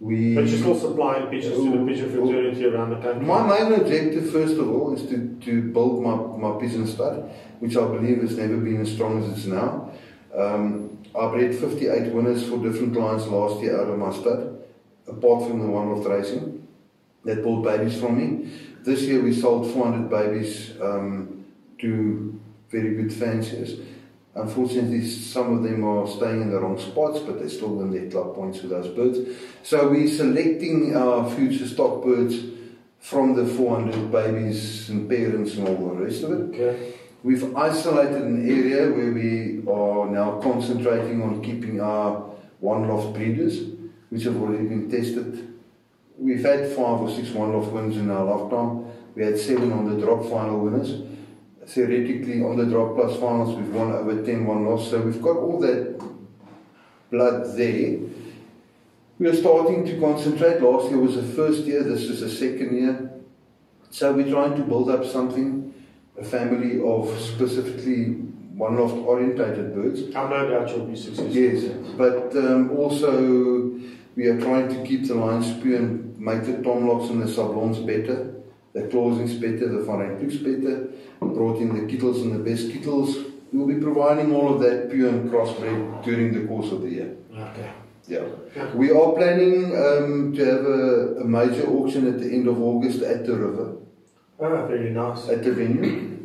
But you're still supplying pigeons to the pigeon fraternity around the country. My main objective, first of all, is to build my pigeon stud, which I believe has never been as strong as it's now. I bred 58 winners for different clients last year out of my stud, apart from the one-off racing that bought babies from me. This year we sold 400 babies to very good fanciers. Unfortunately, some of them are staying in the wrong spots, but they still win their club points with those birds. So we're selecting our future stock birds from the 400 babies and parents and all the rest of it. Okay. We've isolated an area where we are now concentrating on keeping our one-loft breeders, which have already been tested. We've had 5 or 6 one-loft wins in our lifetime. We had 7 on the drop final winners. Theoretically, on the drop plus finals, we've won over 10 one-lofts. So we've got all that blood there. We are starting to concentrate. Last year was the first year, this is the second year. So we're trying to build up something, a family of specifically one-loft orientated birds. I no doubt you'll be successful. Yes, but also we are trying to keep the line spew and make the tomlocks and the sublons better, the closings better, the Varentuks better, brought in the kittles and the best kittles. We'll be providing all of that pure and crossbred during the course of the year. Okay. Yeah. We are planning to have a major auction at the end of August at the river. Ah, very nice. At the venue.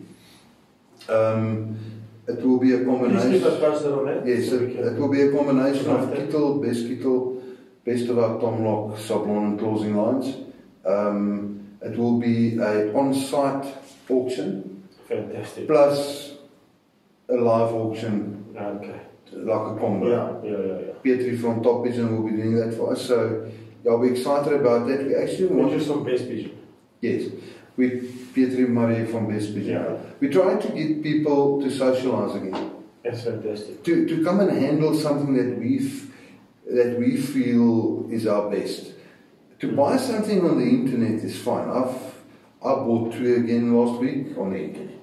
It will be a combination. Please keep us posted on that. Yes, it will be a combination of kittle, best of our tomlock, sublon and closing lines. It will be an on-site auction. Fantastic. Plus a live auction. Okay. Like a combo. Yeah. Petri from Top Pigeon will be doing that for us. So, yeah, we're excited about that. We actually want. Just from Best Pigeon. Yes. With Petri Marie from Best Pigeon. Yeah. We're trying to get people to socialise again. That's fantastic. To come and handle something that we feel is our best. To buy something on the internet is fine. I bought 2 again last week on the internet.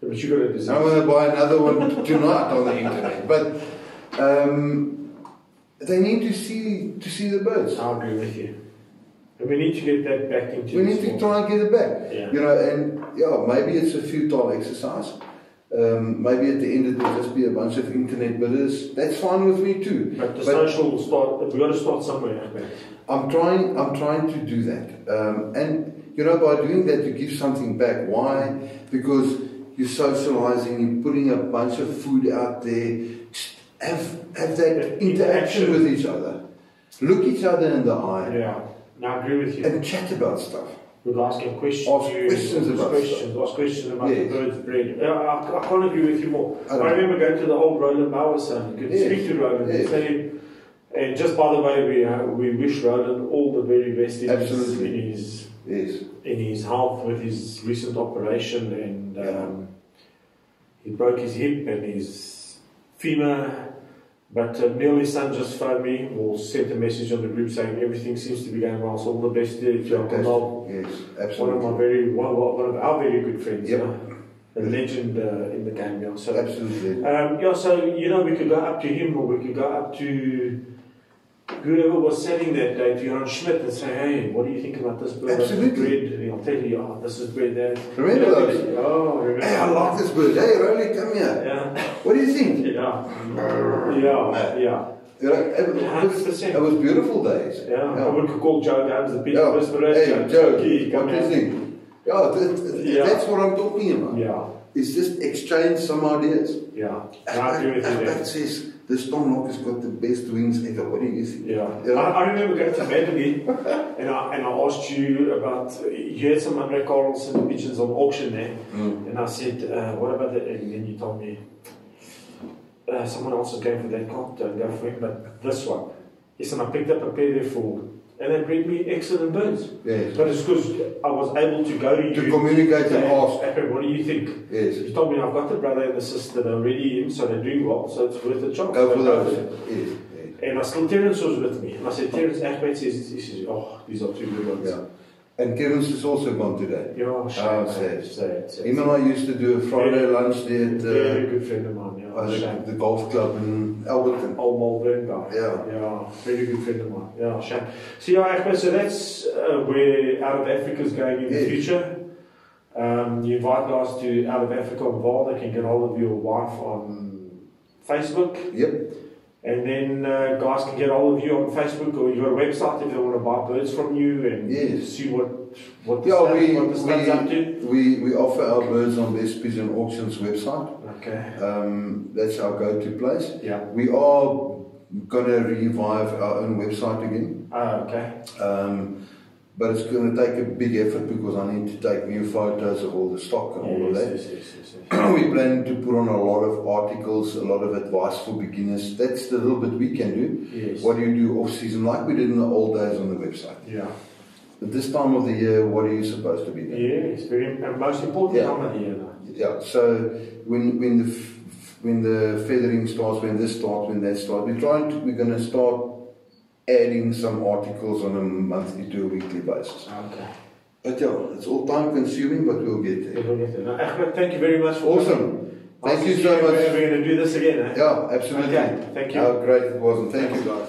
Yeah, but you got to design. I'm going to buy another one tonight on the internet. But they need to see the birds. I agree with you. And we need to get that back into. We need to try and get it back. Yeah. You know, and yeah, maybe it's a futile exercise. Maybe at the end it will just be a bunch of internet bidders. That's fine with me too. But the social will start. We've got to start somewhere. I'm trying to do that. And you know, by doing that, you give something back. Why? Because you're socializing. You're putting a bunch of food out there. Just have that interaction with each other. Look each other in the eye. Yeah. I agree with you. And chat about stuff. We're asking questions. Ask questions about the birds bred. I can't agree with you more. I remember going to the old Roland Bauer's son. You could speak to Roland and say, and just by the way, we wish Roland all the very best in his health with his recent operation, and he broke his hip and his femur. But Neil, his son, just phoned me or sent a message on the group saying everything seems to be going well. So all the best to you. Yes, absolutely. One of our very good friends. Yep. A legend in the game. Yeah. So, absolutely. So you know, we could go up to him, or we could go up to whoever was selling that day, to Johan Schmidt, and say, hey, what do you think about this bird? Absolutely. And he'll tell you, oh, this is bread there. Remember those? Oh, remember. Hey, I like this bird. Hey, Rolly, come here. Yeah. What do you think? Yeah. You know, it was beautiful days. Yeah. We could call Joe Gams the pigeon whisperer. Hey, Joe, what do you think? Yeah, that's what I'm talking about. Yeah. It's just exchange some ideas. Yeah. I agree with you. That says, this tomlock has got the best wings ever. What do you think? Yeah. I remember going to Melody and I asked you about, you had some Andre Carlson pigeons on auction there, and I said, what about that? And then you told me, someone else is going for that, can't go for him, but this one. Yes, and I picked up a pair there and they bred me excellent birds. Yes. But it's because I was able to go to you. To communicate and ask. What do you think? Yes. You told me I've got the brother and the sister already in, so they're doing well, so it's worth a chance. Go for those. Yes. And I still, Terence was with me. And I said, Terence, Egbert says, oh, these are 2 good ones. Yeah. And Terence is also gone today. Yeah, sad. Him and I used to do a Friday lunch there at very good friend of mine, the golf club in Alberton. Old Malvern guy. Yeah, very good friend of mine. Yeah, shame. So Egbert, so that's where Out of Africa is going in the future. You invite guys to Out of Africa on Val. They can get hold of your wife on Facebook. Yep. And then guys can get hold of you on Facebook, or you've got a website if they want to buy birds from you and see what the stand's up to. We offer our birds on Best Pigeon Auctions website. Okay. That's our go-to place. Yeah. We are going to revive our own website again. Okay. but it's going to take a big effort because I need to take new photos of all the stock and all of that. Yes. We're planning to put on a lot of articles, a lot of advice for beginners. That's the little bit we can do. Yes. What do you do off season, like we did in the old days on the website? Yeah. At this time of the year, what are you supposed to be doing? Yes, very most important time of the year. Yeah. So when the feathering starts, when this starts, when that starts, we're going to start adding some articles on a monthly to a weekly basis. Okay. But yeah, it's all time consuming, but we'll get there. We'll get there. Now, Egbert, thank you very much for Awesome. coming. Thank you so much. We're going to do this again. Yeah, absolutely. Okay. Thank you. How great it was, and thank you guys.